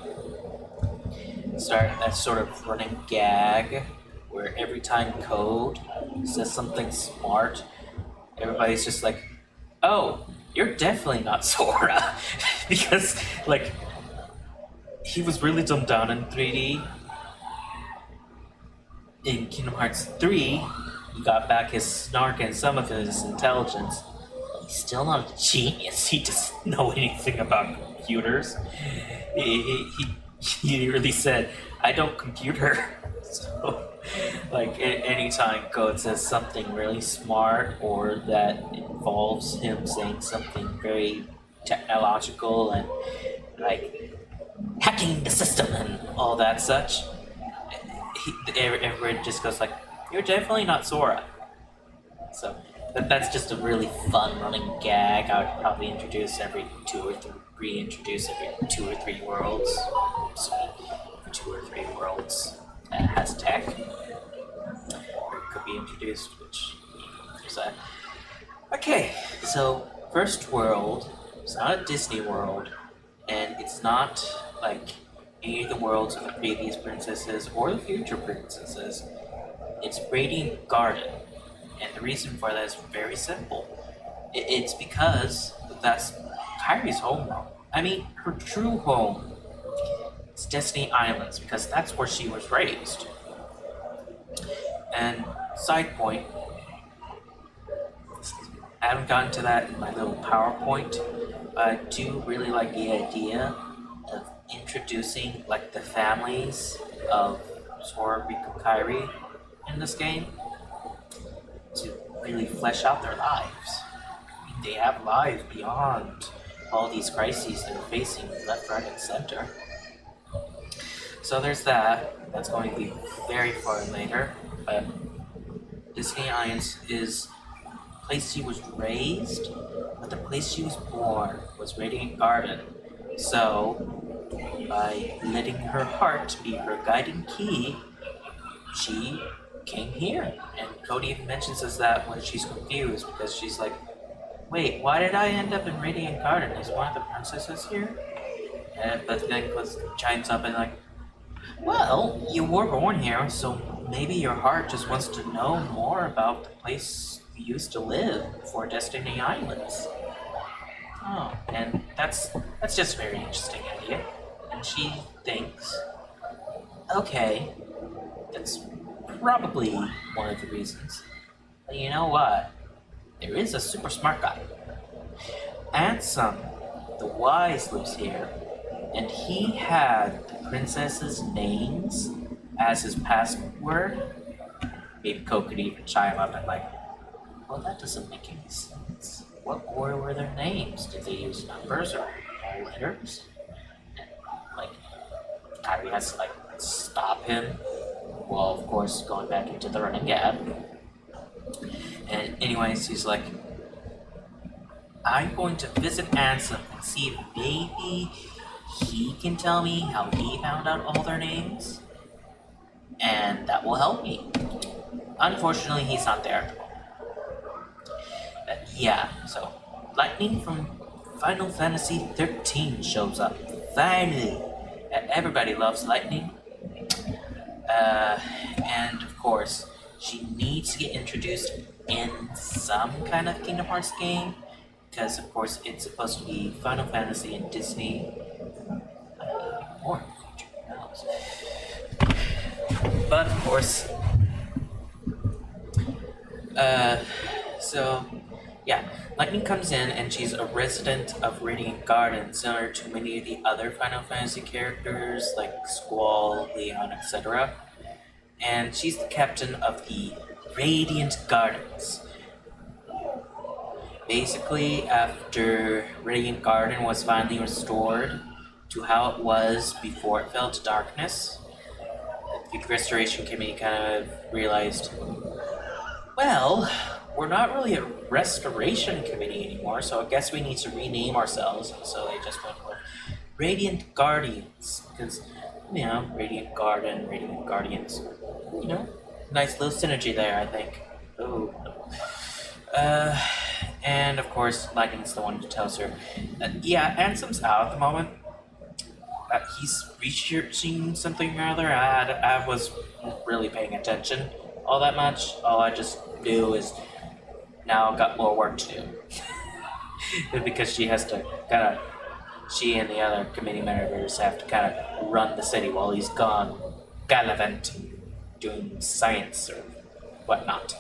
start a sort of running gag where every time Code says something smart, everybody's just like, oh, you're definitely not Sora. Because, like, he was really dumbed down in 3D. In Kingdom Hearts 3, he got back his snark and some of his intelligence. He's still not a genius. He doesn't know anything about computers. He really said, I don't computer. So, like, anytime Code says something really smart or that involves him saying something very technological and, like, hacking the system and all that such, everyone just goes like, you're definitely not Sora. So, that's just a really fun running gag. I would probably introduce every 2 or 3 worlds. So, 2 or 3 worlds has tech. Or it could be introduced, which there's that. Okay, so first world, it's not a Disney world, and it's not like any of the worlds of the previous princesses or the future princesses. It's Radiant Garden, and the reason for that is very simple. It's because that's Kairi's home world. I mean, her true home is Destiny Islands, because that's where she was raised. And side point, I haven't gotten to that in my little PowerPoint, but I do really like the idea of introducing like the families of Sora, Riku, Kairi in this game to really flesh out their lives. I mean, they have lives beyond all these crises they're facing left, right, and center. So there's that. That's going to be very far later, but Disney Alliance is the place she was raised, but the place she was born was Radiant Garden. So, by letting her heart be her guiding key, she came here. And Cody even mentions us that when she's confused, because she's like, wait, why did I end up in Radiant Garden? Is one of the princesses here? But then Cliff chimes up and like, well, you were born here, so maybe your heart just wants to know more about the place you used to live before Destiny Islands. Oh, and that's just a very interesting idea. And she thinks, okay, that's probably one of the reasons. But you know what? There is a super smart guy. Ansem, the wise, lives here, and he had the princesses' names as his password. Maybe Coke could even chime up and like, well, that doesn't make any sense. What order were their names? Did they use numbers or all letters? And, like, Kairi has to like stop him. Well, of course, going back into the running gap. And anyways, he's like, I'm going to visit Ansem and see if maybe he can tell me how he found out all their names. And that will help me. Unfortunately, he's not there at the moment. Yeah, so Lightning from Final Fantasy 13 shows up. Finally! Everybody loves Lightning. And of course, she needs to get introduced in some kind of Kingdom Hearts game, because of course it's supposed to be Final Fantasy and Disney. More in the future, who knows? But of course, so yeah, Lightning comes in and she's a resident of Radiant Garden, similar to many of the other Final Fantasy characters like Squall, Leon, etc. And she's the captain of the Radiant Gardens. Basically, after Radiant Garden was finally restored to how it was before it fell to darkness, the Restoration Committee kind of realized, well, we're not really a restoration committee anymore, so I guess we need to rename ourselves. And so they just went with Radiant Guardians, because, you know, Radiant Garden, Radiant Guardians, you know, nice little synergy there, I think. Oh. And of course, Lightning's the one who tells her, yeah, Ansem's out at the moment. He's researching something or other. I was really paying attention all that much. All I just knew is now I've got more work to do. Because she has to she and the other committee members have to kind of run the city while he's gone gallivanting, doing science or whatnot.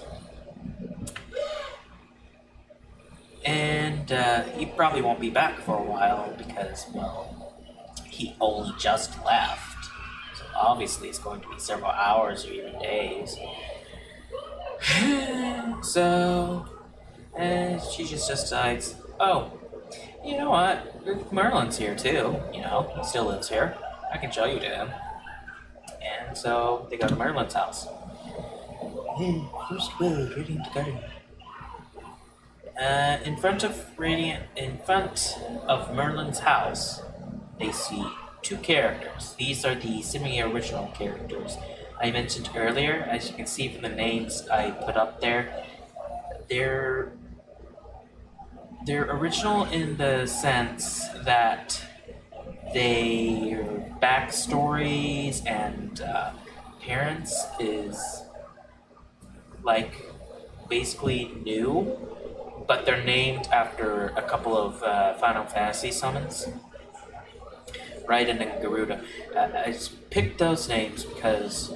And he probably won't be back for a while because, well, he only just left. So obviously it's going to be several hours or even days. So, she just decides, oh, you know what? Merlin's here too. You know, he still lives here. I can show you to him. And so they go to Merlin's house. Hey, first word, Radiant Garden. In front of Merlin's house, they see two characters. These are the semi-original characters I mentioned earlier. As you can see from the names I put up there, they're original in the sense that their backstories and appearance is like basically new, but they're named after a couple of Final Fantasy summons. Raiden and Garuda. I just picked those names because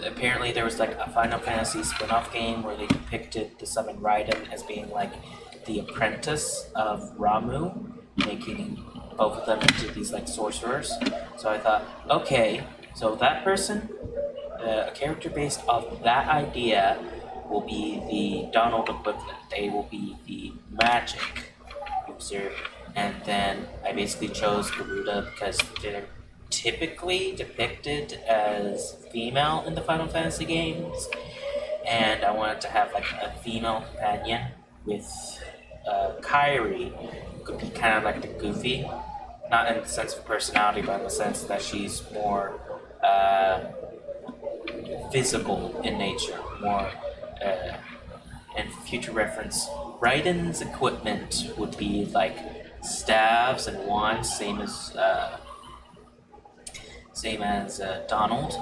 apparently there was like a Final Fantasy spin-off game where they depicted the summon Raiden as being like the apprentice of Ramu, making both of them into these like sorcerers. So I thought, okay, so that person, a character based off that idea, will be the Donald equivalent. They will be the magic user. And then I basically chose Garuda because they're typically depicted as female in the Final Fantasy games. And I wanted to have like a female companion with Kairi, who could be kind of like the goofy, not in the sense of personality, but in the sense that she's more physical in nature, more. And for future reference, Raiden's equipment would be like staves and wands, same as Donald.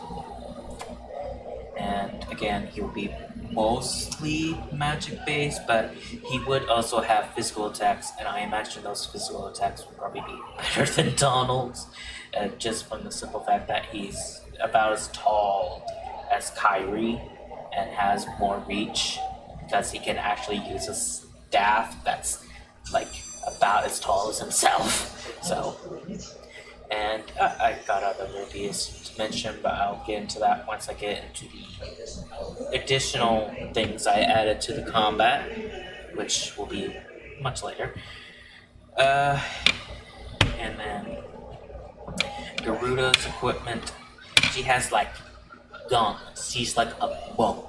And again, he will be mostly magic based, but he would also have physical attacks, and I imagine those physical attacks would probably be better than Donald's, just from the simple fact that he's about as tall as Kairi and has more reach because he can actually use a staff that's like about as tall as himself. So, and I got other ideas to mention, but I'll get into that once I get into the additional things I added to the combat, which will be much later. And then Garuda's equipment, she has like guns. She's like a monk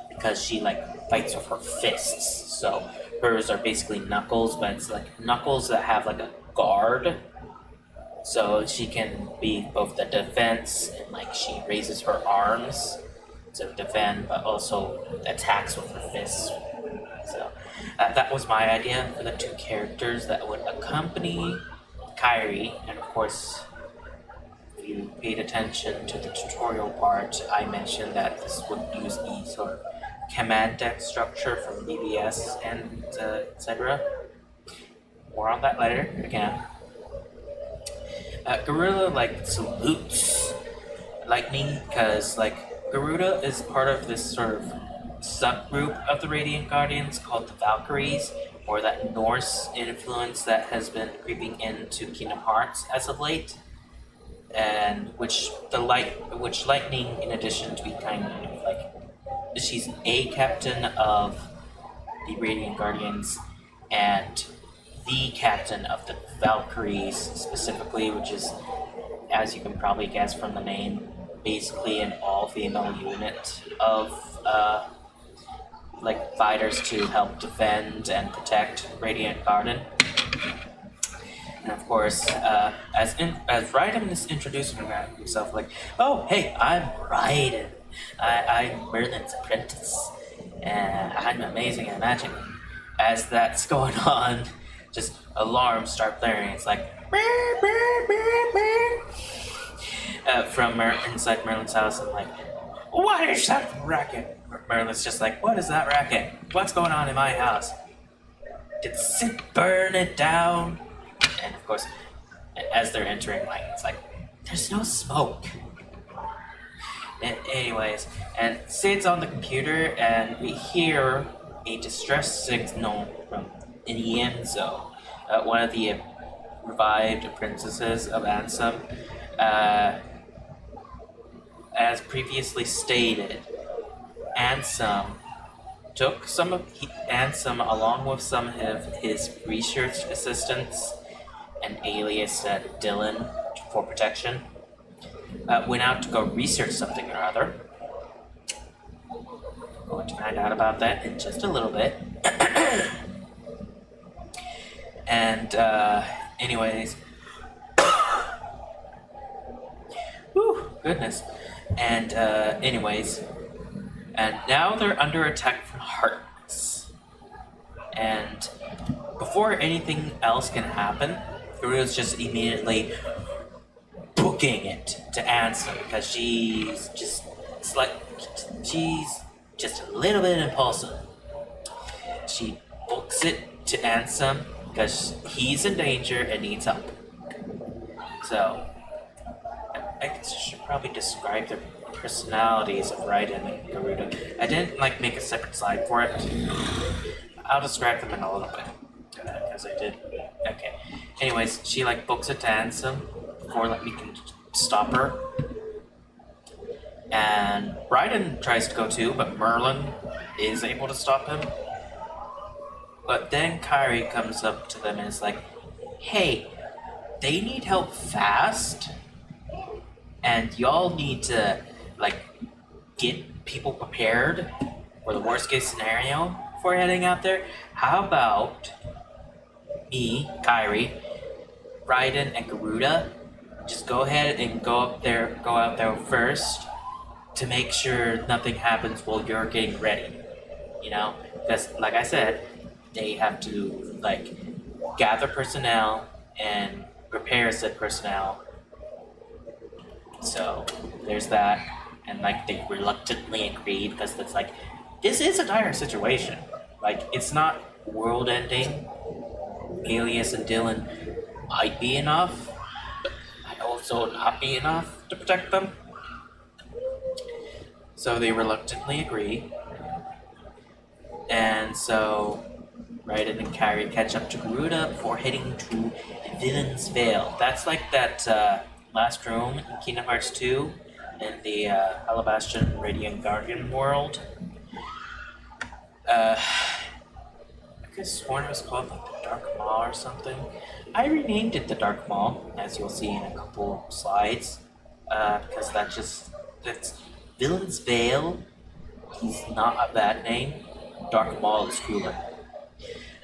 because she like fights with her fists. So hers are basically knuckles, but it's like knuckles that have like a guard. So she can be both the defense and like she raises her arms to defend, but also attacks with her fists. So that was my idea for the two characters that would accompany Kairi, and of course, if you paid attention to the tutorial part, I mentioned that this would use the sort of command deck structure from BBS and etc. More on that later, again. Garuda like salutes lightning because like Garuda is part of this sort of subgroup of the Radiant Guardians called the Valkyries, or that Norse influence that has been creeping into Kingdom Hearts as of late, and which lightning, in addition to be kind of like she's a captain of the Radiant Guardians and the captain of the Valkyries specifically, which is, as you can probably guess from the name, basically an all-female unit of like fighters to help defend and protect Radiant Garden. And of course, as Raiden is introducing himself, like, oh hey, I'm Raiden. I'm Merlin's apprentice, and I'm amazing at magic. As that's going on, just alarms start blaring. It's like from inside Merlin's house. I'm like, what is that racket? Merlin's just like, what is that racket? What's going on in my house? Did Sid burn it down? And of course, as they're entering, like, it's like, there's no smoke. Anyways, and Sid's on the computer, and we hear a distress signal from Ienzo, one of the revived princesses of Ansem. As previously stated, Ansem took Ansem along with some of his research assistants, and alias Dylan for protection, went out to go research something or other. Going to find out about that in just a little bit. And anyways, whew, goodness. And anyways, and now they're under attack from Heartless. And before anything else can happen, Garuda's just immediately booking it to Ansem because she's just a little bit impulsive. She books it to Ansem because he's in danger and needs help. So I guess I should probably describe the personalities of Raiden and Garuda. I didn't make a separate slide for it. I'll describe them in a little bit. Because I did. Okay. Anyways, she like books a dance before like we can stop her. And Raiden tries to go too, but Merlin is able to stop him. But then Kairi comes up to them and is like, hey, they need help fast. And y'all need to like get people prepared for the worst case scenario before heading out there. How about me, Kairi, Raiden, and Garuda just go ahead and go out there first to make sure nothing happens while you're getting ready. You know? Because like I said, they have to like gather personnel and prepare said personnel. So there's that. And like they reluctantly agreed because it's like this is a dire situation. Like it's not world ending. Alias and Dylan might be enough, but might also not be enough to protect them. So they reluctantly agree. And so Raiden and Kairi catch up to Garuda before heading to Villain's Veil. That's like that last room in Kingdom Hearts 2 in the Alabastion Radiant Guardian world. I could have sworn it was called like the Dark Maw or something. I renamed it the Dark Maw, as you'll see in a couple slides, because that's Villain's Veil. He's not a bad name. Dark Maw is cooler.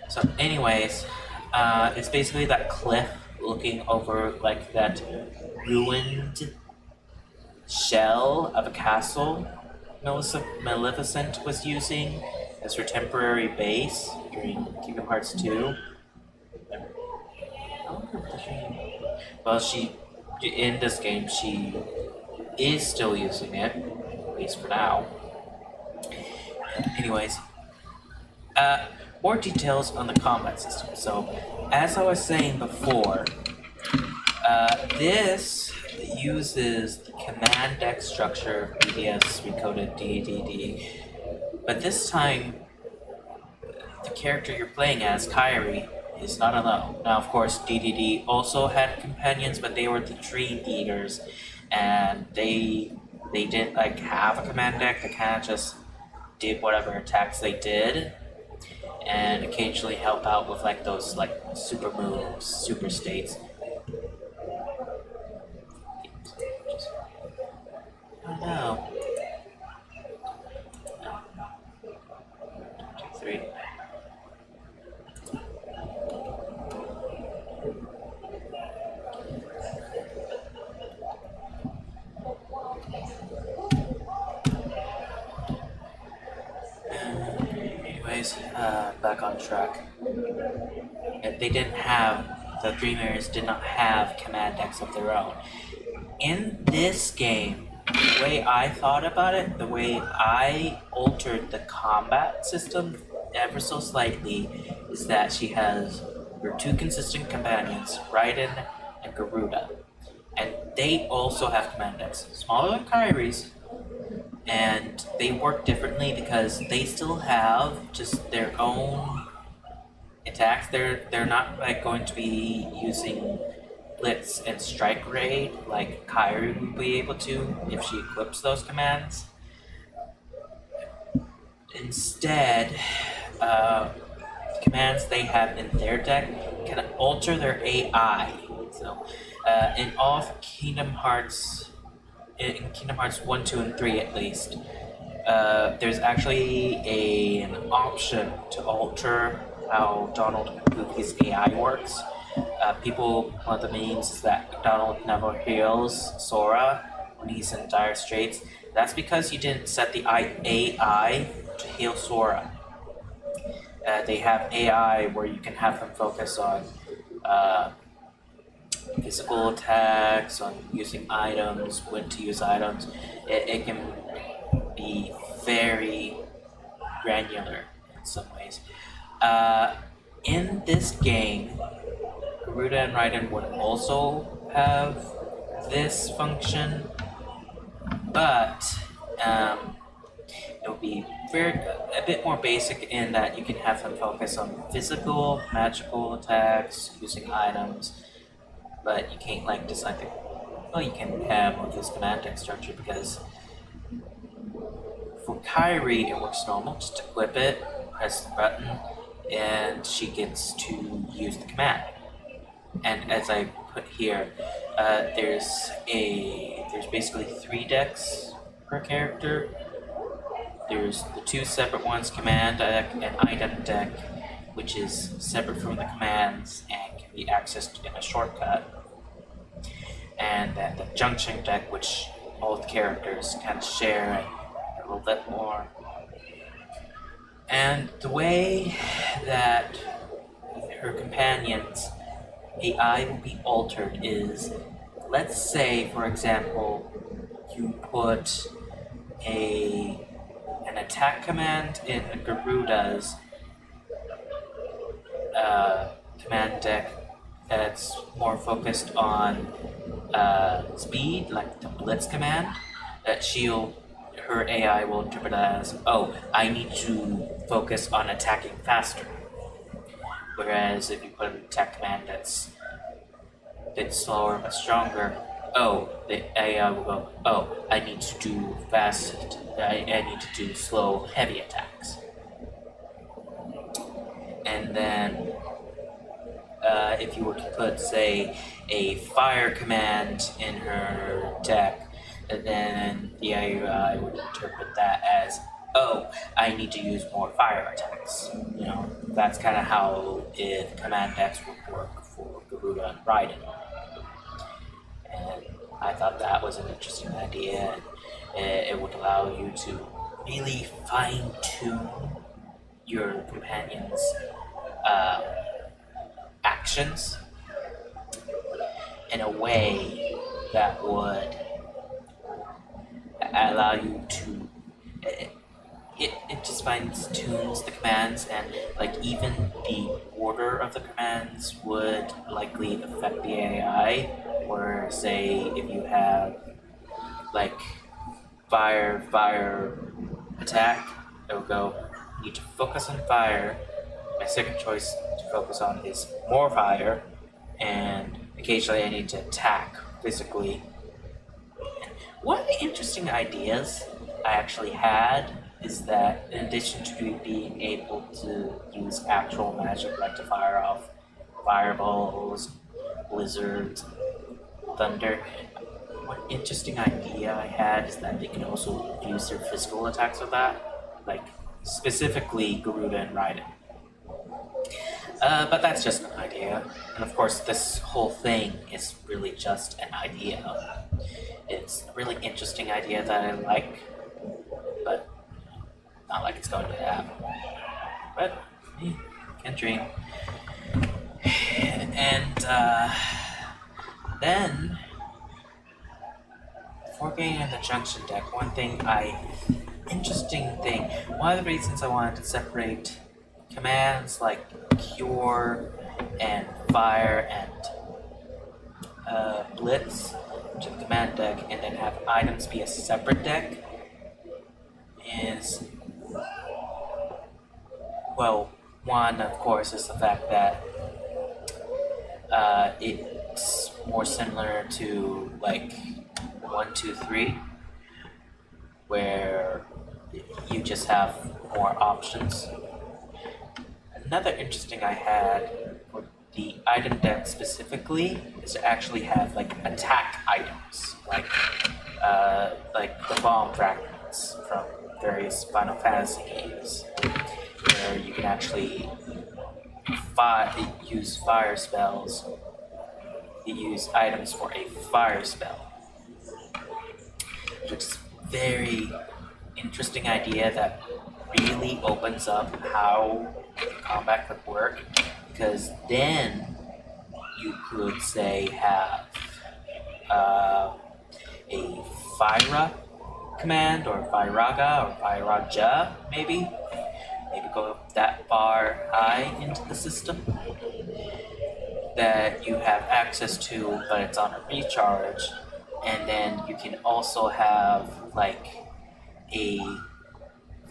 So, anyways, it's basically that cliff looking over like that ruined shell of a castle Maleficent was using as her temporary base during Kingdom Hearts 2. Well, in this game, she is still using it, at least for now. Anyways, more details on the combat system. So, as I was saying before, this uses the command deck structure of BDS recoded DDD, but this time the character you're playing as, Kairi, is not alone. Now, of course, DDD also had companions, but they were the Dream Eaters, and they didn't like have a command deck. They kind of just did whatever attacks they did, and occasionally help out with like those like super moves, super states. Oh no. 1, 2, 3. Anyways, back on track. They didn't have, the Dreamers did not have command decks of their own. In this game, the way I thought about it, the way I altered the combat system ever so slightly, is that she has her two consistent companions, Raiden and Garuda. And they also have command decks, smaller than Kairi's, and they work differently because they still have just their own attacks. They're not like going to be using Blitz and Strike Raid like Kairi would be able to if she equips those commands. Instead, commands they have in their deck can alter their AI. So, in all of Kingdom Hearts 1, 2, and 3 at least, there's actually an option to alter how Donald and Goofy's AI works. One of the memes is that Donald never heals Sora when he's in dire straits. That's because you didn't set the AI to heal Sora. They have AI where you can have them focus on physical attacks, on using items, when to use items. It can be very granular in some ways. In this game, Garuda and Raiden would also have this function, but It'll be a bit more basic in that you can have them focus on physical, magical attacks using items, but you can't like decide to. Well, you can have more this command deck structure because for Kairi it works normal. Just equip it, press the button, and she gets to use the command. And as I put here, there's basically 3 decks per character. There's the 2 separate ones, command deck and item deck, which is separate from the commands and can be accessed in a shortcut. And then the junction deck, which both characters kind of share a little bit more. And the way that her companions' AI will be altered is, let's say, for example, you put an attack command in Garuda's command deck that's more focused on speed, like the blitz command, that her AI will interpret as, oh, I need to focus on attacking faster. Whereas if you put an attack command that's a bit slower but stronger, oh, the AI will go, oh, I need to do fast, I need to do slow, heavy attacks. And then if you were to put, say, a fire command in her deck, then the AI would interpret that as, oh, I need to use more fire attacks. You know, that's kind of how command decks would work for Garuda and Raiden. And I thought that was an interesting idea. It would allow you to really fine-tune your companion's actions in a way that would allow you to it just fine-tunes the commands, and like even the order of the commands would likely affect the AI. Or say if you have like fire attack, it will go, need to focus on fire. My second choice to focus on is more fire, and occasionally I need to attack physically. One of the interesting ideas I actually had is that in addition to being able to use actual magic, like to fire off fireballs, blizzards, thunder, one interesting idea I had is that they can also use their physical attacks with that, like specifically Garuda and Raiden. But that's just an idea, and of course this whole thing is really just an idea. It's a really interesting idea that I like, but not like it's going to happen. But can dream. And then, before getting into the junction deck, one of the reasons I wanted to separate commands like Cure and Fire and Blitz to the command deck, and then have items be a separate deck is, well, one, of course, is the fact that it's more similar to like 1, 2, 3, where you just have more options. Another interesting I had for the item deck specifically is to actually have like attack items, like the bomb fragments from various Final Fantasy games, where you can actually use fire spells. You use items for a fire spell, which is a very interesting idea that really opens up how combat could work, because then you could say have a Fyra command, or Fyraga, or Fyraja, maybe go that far high into the system that you have access to, but it's on a recharge. And then you can also have like a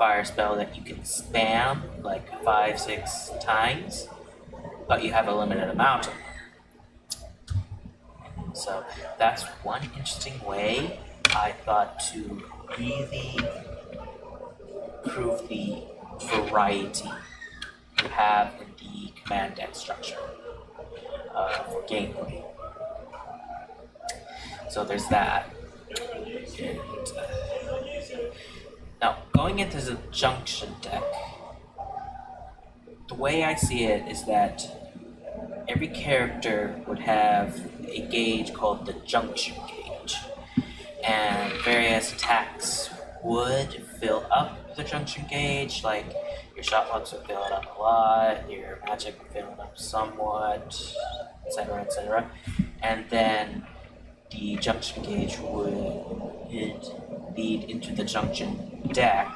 fire spell that you can spam like 5-6 times, but you have a limited amount of them. So that's one interesting way I thought to really prove the variety you have in the command deck structure for gameplay. So there's that. And, now, going into the junction deck, the way I see it is that every character would have a gauge called the junction gauge, and various attacks would fill up the junction gauge, like your shot blocks would fill it up a lot, your magic would fill it up somewhat, etc., etc. And then the junction gauge would lead into the junction deck,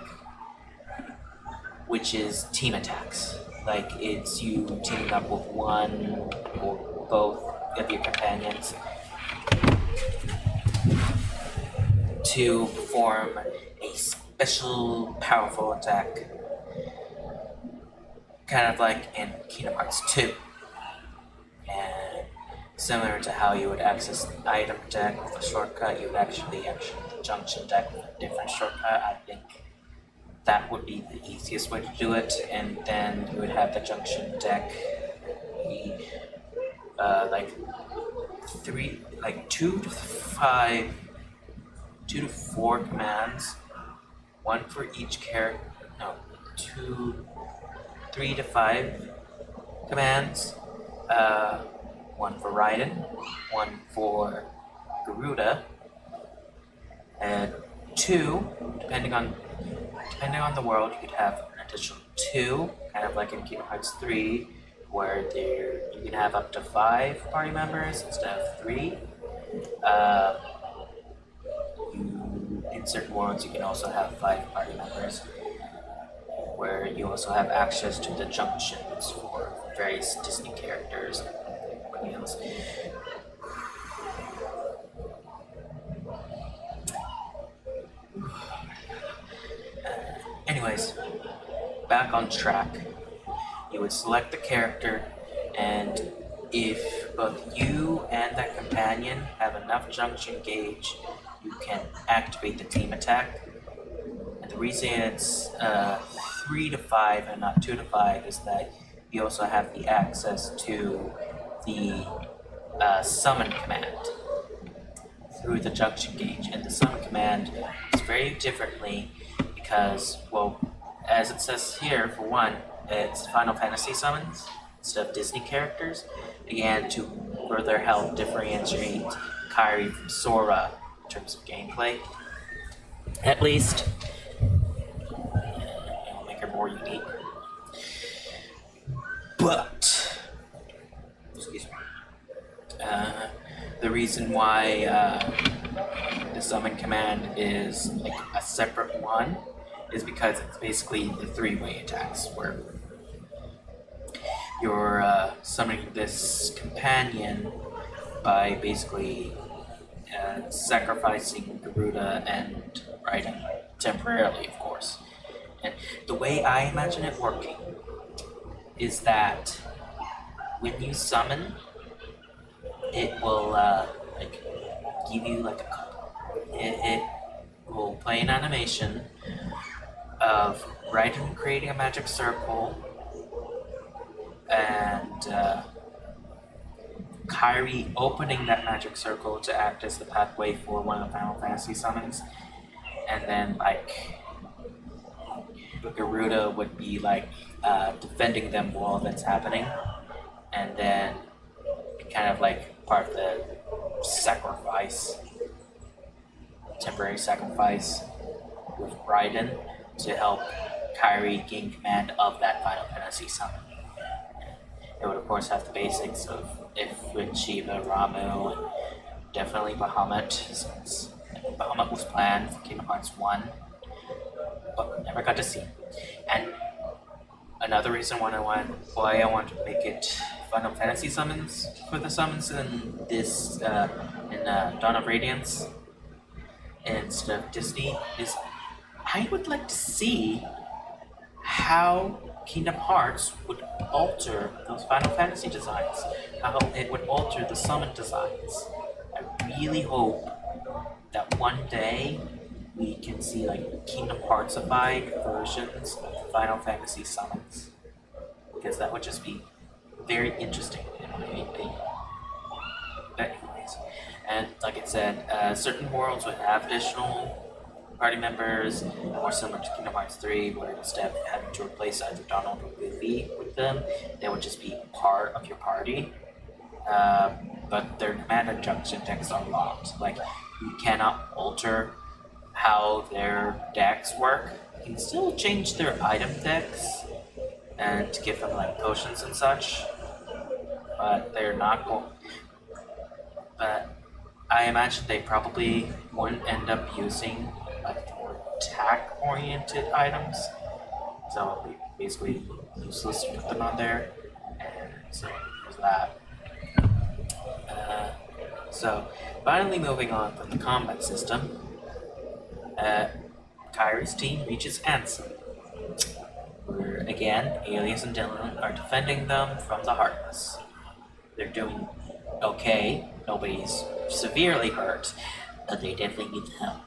which is team attacks. Like, it's you teaming up with one or both of your companions to perform a special powerful attack, kind of like in Kingdom Hearts 2. And similar to how you would access the item deck with a shortcut, you would actually exit the junction deck with a different shortcut. I think that would be the easiest way to do it, and then you would have the junction deck be two to four commands, one for each character. No, 3 to 5 commands. One for Raiden, one for Garuda, and 2, depending on the world, you could have an additional 2, kind of like in Kingdom Hearts 3, where you can have up to 5 party members instead of 3. In certain worlds, you can also have 5 party members, where you also have access to the junctions for various Disney characters and everybody else. Anyways, back on track. You would select the character, and if both you and that companion have enough junction gauge, you can activate the team attack. And the reason it's 3 to 5 and not 2 to 5 is that you also have the access to the summon command through the junction gauge. And the summon command is very differently because, well, as it says here, for one, it's Final Fantasy summons instead of Disney characters, again, to further help differentiate Kairi from Sora in terms of gameplay. At least, it'll make her more unique. But, excuse me, the reason why the summon command is like a separate one is because it's basically the 3-way attacks, where you're summoning this companion by basically sacrificing Garuda and Raiden temporarily, of course. And the way I imagine it working is that when you summon, it will give you like a cup. It will play an animation of Raiden creating a magic circle and Kairi opening that magic circle to act as the pathway for one of the Final Fantasy summons, and then like Garuda would be like defending them while that's happening, and then kind of like part of the sacrifice, temporary sacrifice with Raiden to help Kairi gain command of that Final Fantasy summon. It would of course have the basics of Ifrit, Shiva, Ramu, and definitely Bahamut, since Bahamut was planned for Kingdom Hearts 1, but never got to see. And another reason why I want to make it Final Fantasy summons for the summons in this Dawn of Radiance instead of Disney is I would like to see how Kingdom Hearts would alter those Final Fantasy designs, how it would alter the summon designs. I really hope that one day we can see like Kingdom Heartsified versions of the Final Fantasy summons, because that would just be very interesting in my opinion. But anyways, and like I said, certain worlds would have additional party members, more similar to Kingdom Hearts 3, where instead of having to replace either Donald or Goofy with them, they would just be part of your party. But their command and junction decks are locked. Like, you cannot alter how their decks work. You can still change their item decks and to give them like potions and such, but they're not going. But I imagine they probably wouldn't end up using like more attack-oriented items, so it'd be basically useless to put them on there. And so there's that. So finally, moving on from the combat system, Kairi's team reaches Ansem, where again Alias and Dylan are defending them from the Heartless. They're doing okay. Nobody's severely hurt, but they definitely need help.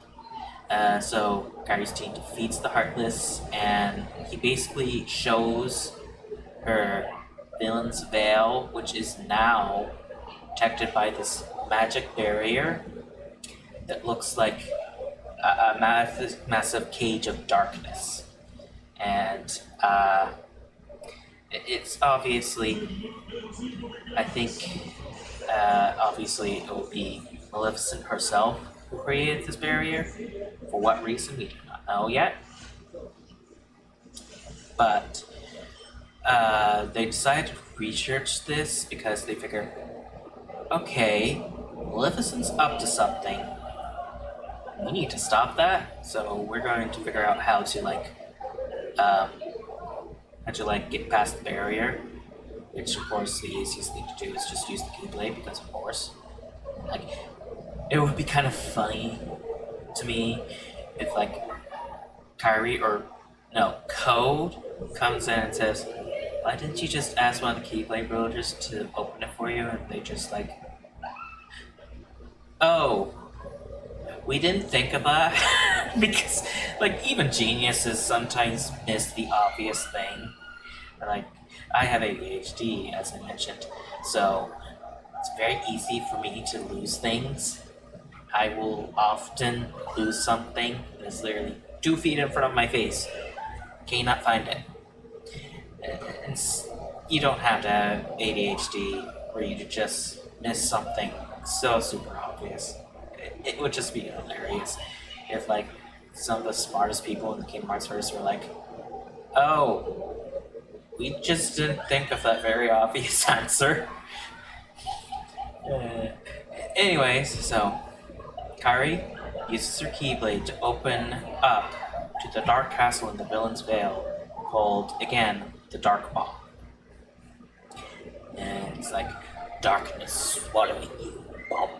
So Kairi's team defeats the Heartless, and he basically shows her Villain's Veil, which is now protected by this magic barrier that looks like a massive cage of darkness. And it's obviously, I think, obviously it will be Maleficent herself who created this barrier. For what reason, we do not know yet. But they decided to research this because they figure, okay, Maleficent's up to something. We need to stop that, so we're going to figure out how to get past the barrier. Which, of course, the easiest thing to do is just use the Keyblade, because of course, like, it would be kind of funny to me if Kairi Code comes in and says, "Why didn't you just ask one of the Keyblade villagers to open it for you?" And they just "Oh, we didn't think of that," because even geniuses sometimes miss the obvious thing. I have ADHD, as I mentioned, so it's very easy for me to lose things. I will often lose something that's literally 2 feet in front of my face. Cannot find it. You don't have to have ADHD where you just miss something so super obvious. It would just be hilarious if some of the smartest people in the Kingdom Hearts verse were like, "Oh, we just didn't think of that very obvious answer." Anyways, so Kairi uses her Keyblade to open up to the dark castle in the Villain's Veil, called, again, the Dark Ball. And it's darkness swallowing you. Boom.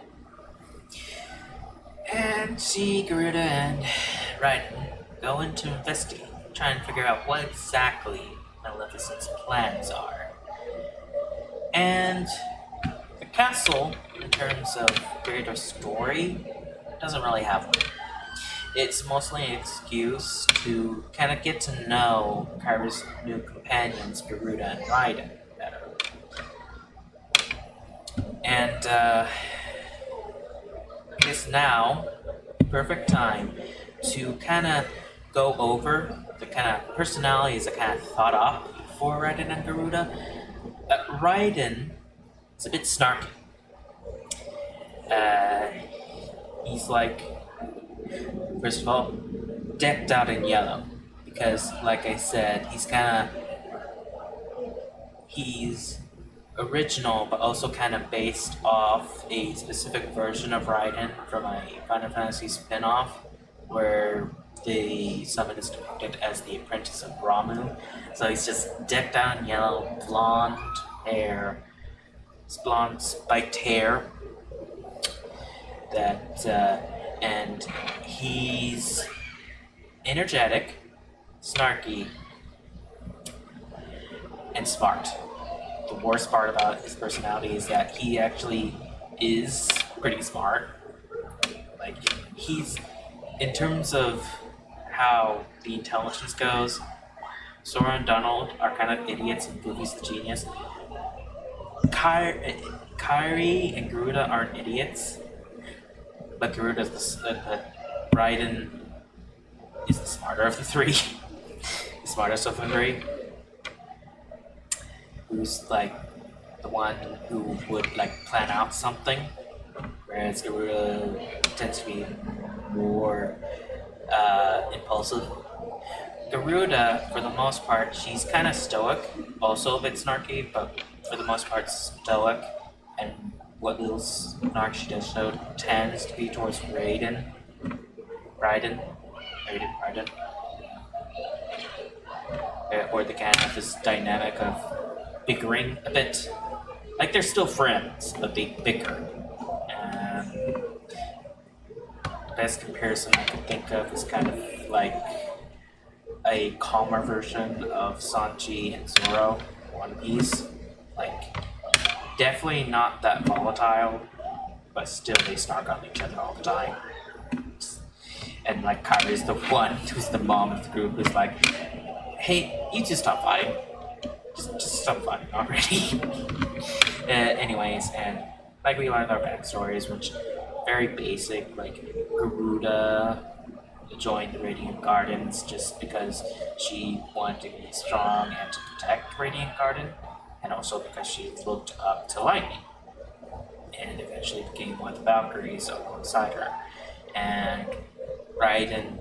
And she, Garuda, and Raiden go in to investigate, try and figure out what exactly Maleficent's plans are. And the castle, in terms of greater story, doesn't really have one. It's mostly an excuse to kind of get to know Kairi's new companions, Garuda and Raiden, better. And I guess now, perfect time to kind of go over the kind of personalities that kind of thought up for Raiden and Garuda. Raiden is a bit snarky. He's first of all, decked out in yellow, because like I said, he's original, but also kind of based off a specific version of Raiden from a Final Fantasy spin-off, where the summon is depicted as the apprentice of Ramu. So he's just decked out in yellow, blonde hair, blonde spiked hair, and he's energetic, snarky, and smart. The worst part about his personality is that he actually is pretty smart. Like, he's, in terms of how the intelligence goes, Sora and Donald are kind of idiots and Goofy's the genius. Kairi and Garuda aren't idiots, but Raiden is the smarter of the three. The smartest of the three. Who's like the one who would like plan out something, whereas Garuda tends to be more impulsive. Garuda, for the most part, she's kind of stoic, also a bit snarky, but for the most part stoic, and what little snark she does show tends to be towards Raiden. Where they kind of have this dynamic of bickering a bit. Like, they're still friends, but they bicker. The best comparison I can think of is kind of like a calmer version of Sanji and Zoro, One Piece. Like, definitely not that volatile, but still they snark on each other all the time. And like Kairi's the one who's the mom of the group who's like, hey, you just stop fighting. Just stop fighting already. Anyways, and like we learned our backstories, which very basic, like Garuda joined the Radiant Gardens just because she wanted to be strong and to protect Radiant Garden, and also because she looked up to Lightning, and eventually became one of the Valkyries alongside her. And Raiden,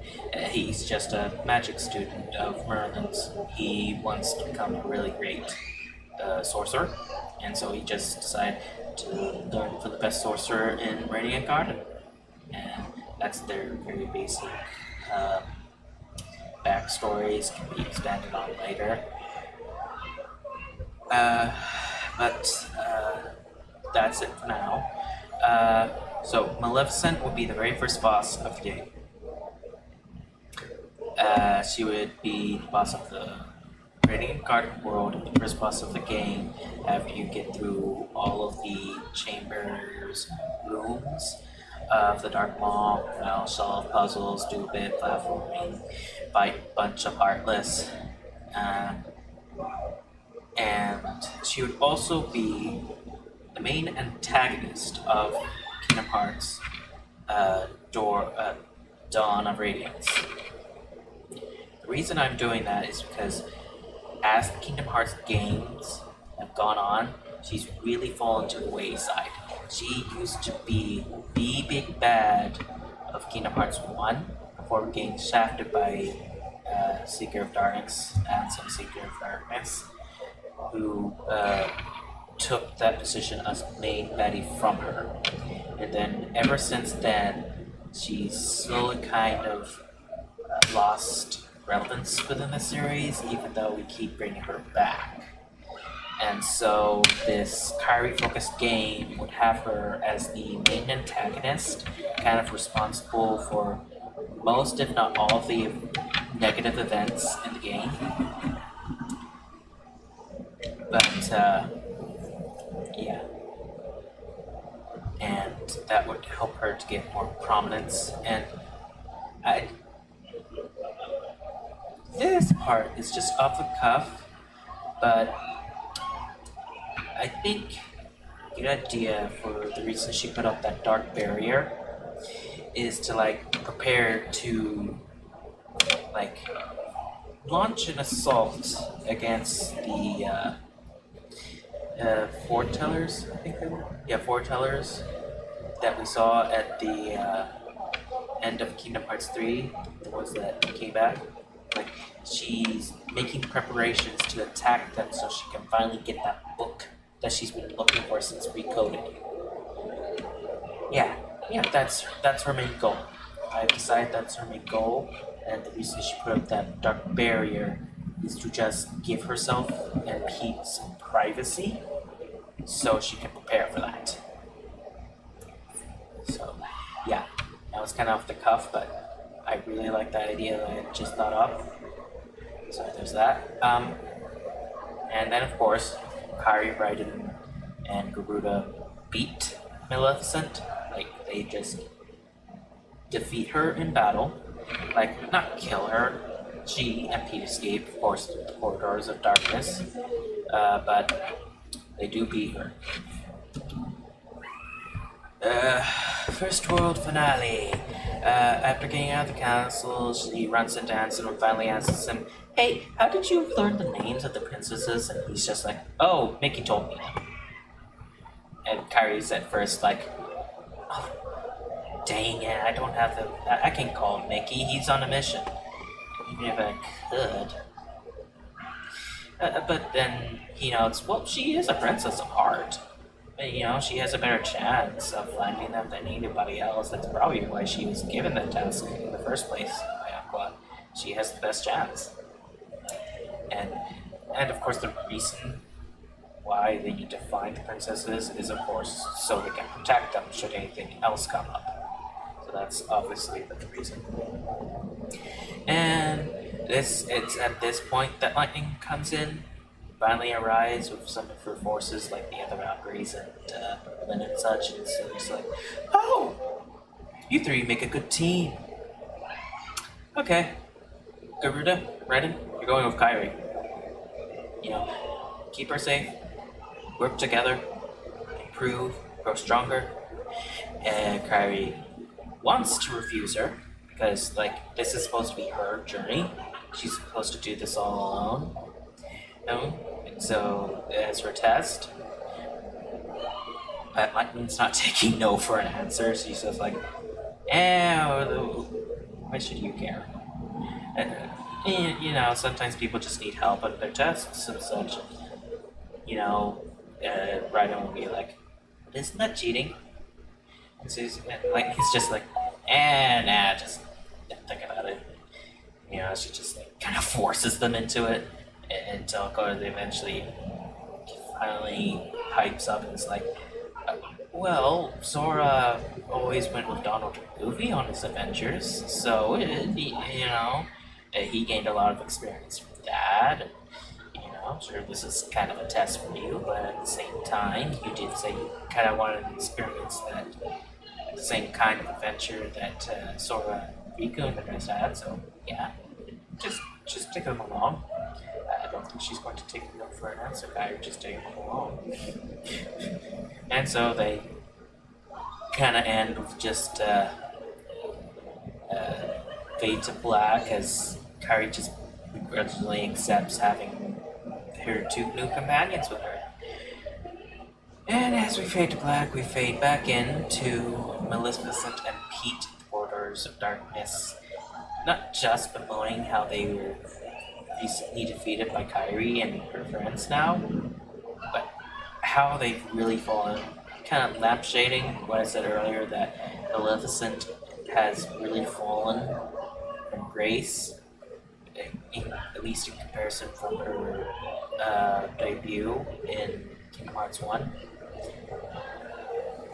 he's just a magic student of Merlin's. He wants to become a really great sorcerer, and so he just decided to learn for the best sorcerer in Radiant Garden. And that's their very basic backstories, can be expanded on later. But that's it for now. So Maleficent would be the very first boss of the game. She would be the boss of the Radiant Garden world, the first boss of the game, after you get through all of the chambers, rooms of the Dark Maw, solve puzzles, do a bit of platforming, fight a bunch of Heartless. And she would also be the main antagonist of Kingdom Hearts Dawn of Radiance. The reason I'm doing that is because as the Kingdom Hearts games have gone on, she's really fallen to the wayside. She used to be the big bad of Kingdom Hearts 1 before getting shafted by Seeker of Darkness and some Seeker of Darkness, who took that position as main baddie from her. And then ever since then, she's slowly kind of lost relevance within the series, even though we keep bringing her back. And so this Kairi-focused game would have her as the main antagonist, kind of responsible for most, if not all, of the negative events in the game. But, yeah. And that would help her to get more prominence. And this part is just off the cuff, but I think a good idea for the reason she put up that dark barrier is to like prepare to like launch an assault against the foretellers, I think they were. Yeah, foretellers that we saw at the end of Kingdom Hearts 3, the ones that came back. Like, she's making preparations to attack them so she can finally get that book that she's been looking for since Recoded. Yeah, that's her main goal. I've decided that's her main goal, and the reason she put up that dark barrier is to just give herself and Pete some privacy so she can prepare for that. So, yeah, that was kind of off the cuff, but I really like that idea that I just thought up. So there's that. And then of course, Kairi, Raiden, and Garuda beat Maleficent. Like they just defeat her in battle. Like not kill her. She and Pete escape, of course, through the corridors of darkness. But they do beat her. First world finale. After getting out of the castle, she runs to dance and finally asks him, "Hey, how did you learn the names of the princesses?" And he's just like, "Oh, Mickey told me." And Kairi's at first like, "Oh, dang it, I don't have the... I can't call him Mickey, he's on a mission." Even if I could. But then he notes, well, she is a princess of heart. But, she has a better chance of finding them than anybody else. That's probably why she was given the task in the first place by Aqua. She has the best chance. And of course, the reason why they need to find the princesses is, of course, so they can protect them should anything else come up. So that's obviously the reason. And it's at this point that Lightning comes in. Finally arrives with some of her forces, like the other Valkyries and Berlin and such, and so he's like, "Oh, you three make a good team. Okay, Garuda, Raiden, you're going with Kairi. Keep her safe, work together, improve, grow stronger." And Kairi wants to refuse her, because, this is supposed to be her journey. She's supposed to do this all alone. And so, as her test, Lightning's not taking no for an answer. She's just like, why should you care? And, sometimes people just need help at their tests and such. Raiden will be like, "Isn't that cheating?" And so he's just like, nah, just think about it. She just kind of forces them into it until Garuda eventually finally pipes up and is like, "Well, Sora always went with Donald and Goofy on his adventures, so he gained a lot of experience with that. And, I'm sure this is kind of a test for you, but at the same time, you did say you kind of wanted to experience the same kind of adventure that Sora, Riku, and the rest had. So yeah, just take them along." I don't think she's going to take no for an answer, Kairi. Just take them along. And so they kind of end with just fade to black as Kairi just begrudgingly accepts having her two new companions with her. And as we fade to black, we fade back into Maleficent and Pete, the Borders of Darkness, not just bemoaning how they were recently defeated by Kairi and her friends now, but how they've really fallen, kind of lampshading what I said earlier, that Maleficent has really fallen from grace, at least in comparison from her debut in Kingdom Hearts 1.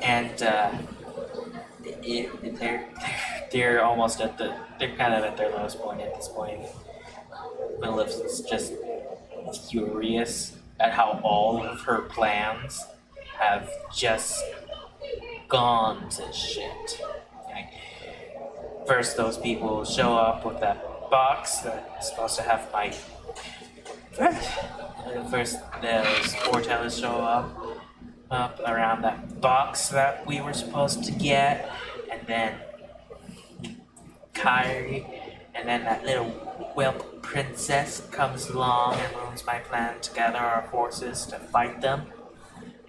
And they're almost they're kind of at their lowest point at this point. Maleficent's just furious at how all of her plans have just gone to shit. First, those people show up with that box that's supposed to have my... First, those foretellers show up around that box that we were supposed to get, and then Kairi, and then that little whelp princess comes along and ruins my plan to gather our forces to fight them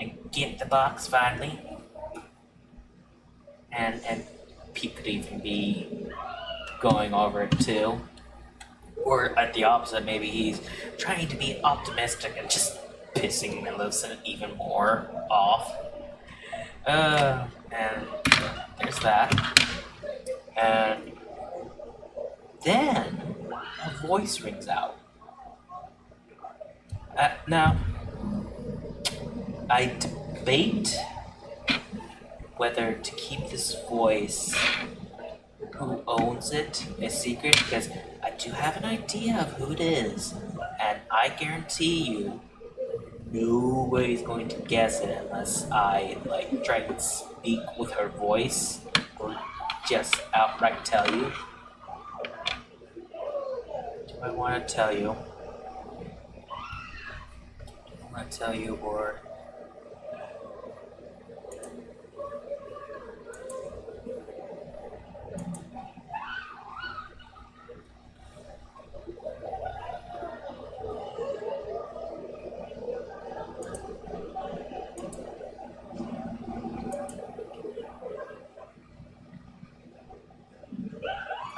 and get the box finally. And Pete could even be going over it too. Or at the opposite, maybe he's trying to be optimistic and just pissing Maleficent even more off. And there's that. And then a voice rings out. Now, I debate whether to keep this voice who owns it a secret because I do have an idea of who it is, and I guarantee you nobody's going to guess it unless I like try to speak with her voice or just outright tell you. Do I want to tell you? I want to tell you or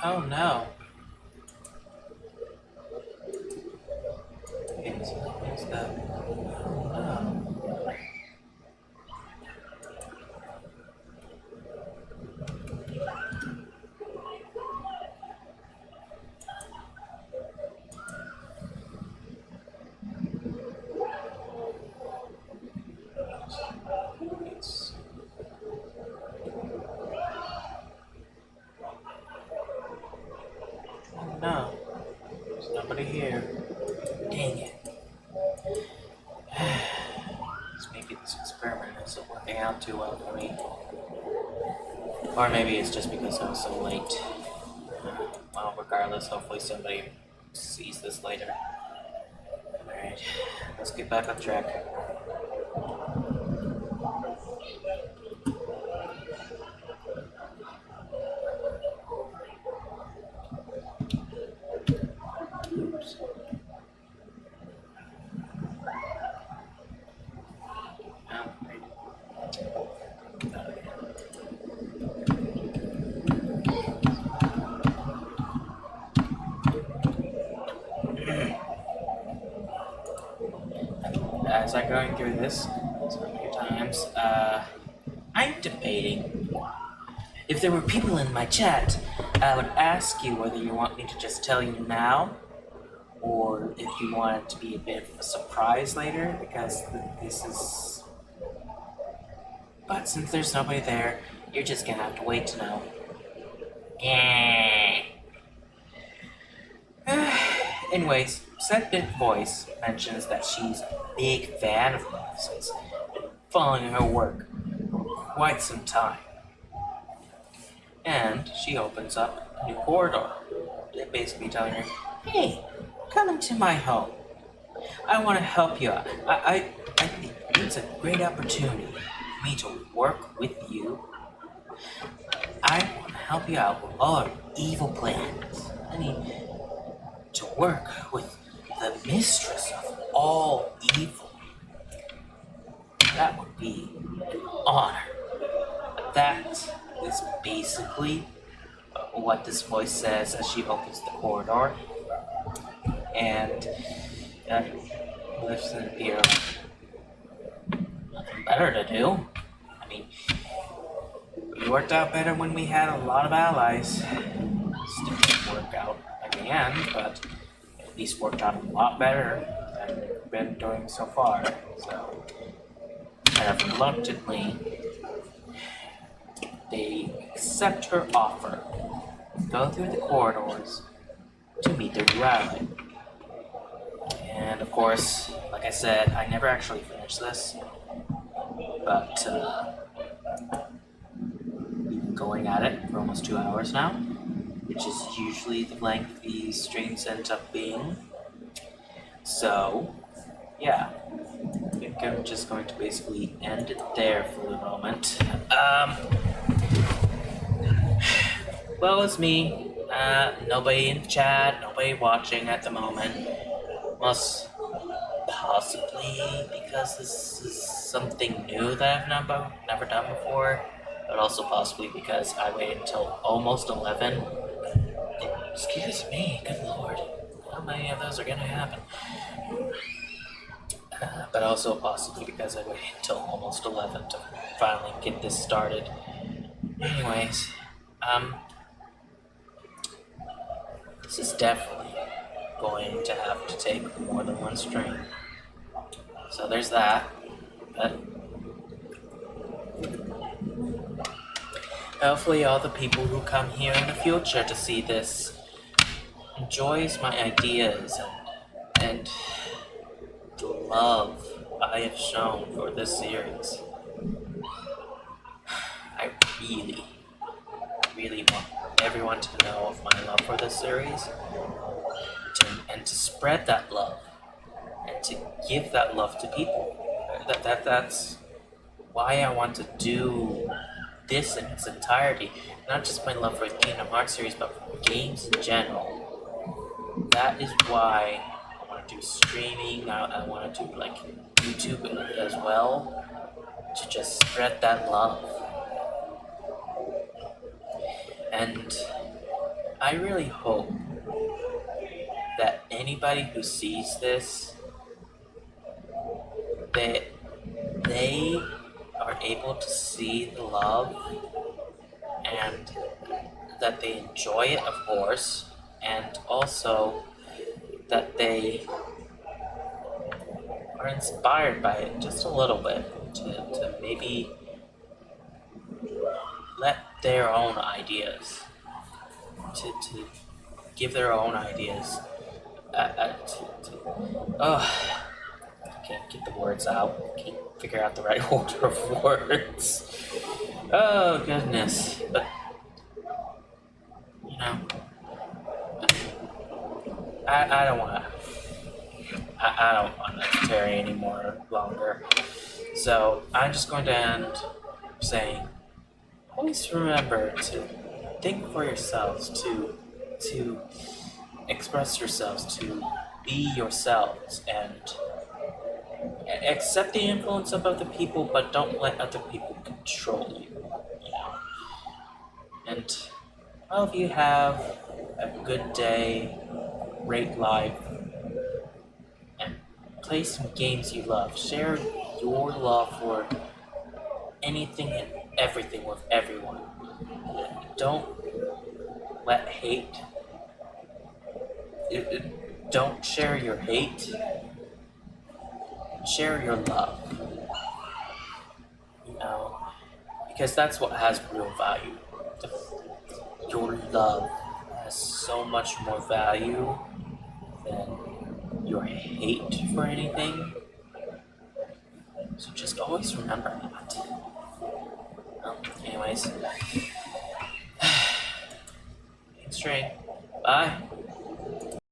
oh no. Okay, so what's that? Oh no. It's, oh no. There's nobody here. Dang it. Maybe this experiment isn't working out too well for me. Or maybe it's just because I was so late. Well, regardless, hopefully somebody sees this later. Alright, let's get back on track. Oops. Oh, right. As I'm going through this so many times, I'm debating. If there were people in my chat, I would ask you whether you want me to just tell you now, or if you want it to be a bit of a surprise later, because this is... But since there's nobody there, you're just gonna have to wait to know. Yeah. Anyways, said bit voice mentions that she's a big fan of mine since been following her work for quite some time. And she opens up a new corridor, basically telling her, hey, come into my home. I want to help you out. I think it's a great opportunity for me to work with you. I want to help you out with all our evil plans. I mean, to work with the mistress of all evil. That would be an honor. That is basically what this voice says as she opens the corridor. And listen here, nothing better to do. I mean, it worked out better when we had a lot of allies. Still didn't work out at the end, but at least worked out a lot better than we've been doing so far. So, kind of reluctantly, they accept her offer, go through the corridors to meet their new ally. And of course, like I said, I never actually finished this, but we've been going at it for almost 2 hours now, which is usually the length these streams end up being. So, yeah, I think I'm just going to basically end it there for the moment. Well, it's me. Nobody in the chat, nobody watching at the moment. Most possibly because this is something new that I've never done before, but also possibly because I waited until almost 11. Excuse me, good lord. How many of those are gonna happen? But also possibly because I waited until almost 11 to finally get this started. Anyways, this is definitely going to have to take more than one stream. So there's that. But Hopefully all the people who come here in the future to see this enjoys my ideas and the love I have shown for this series. I really want everyone to know of my love for this series and to spread that love and to give that love to people. That's why I want to do this in its entirety. Not just my love for the Kingdom Hearts series, but for games in general. That is why I want to do streaming. I want to do like YouTube as well, to just spread that love. And I really hope that anybody who sees this, that they are able to see the love and that they enjoy it, of course, and also that they are inspired by it just a little bit to maybe let their own ideas, to give their own ideas. I can't get the words out. Can't figure out the right order of words. Oh goodness! But you know, I don't want to. I don't want to tarry anymore longer. So I'm just going to end saying, always remember to think for yourselves, to express yourselves, to be yourselves, and accept the influence of other people, but don't let other people control you. You know. And I hope you have a good day, great life, and play some games you love. Share your love for anything and everything with everyone. Don't let hate. Don't share your hate. Share your love. You know, because that's what has real value. Your love has so much more value than your hate for anything. So just always remember that. Well, anyways. Thanks, Ray. Bye.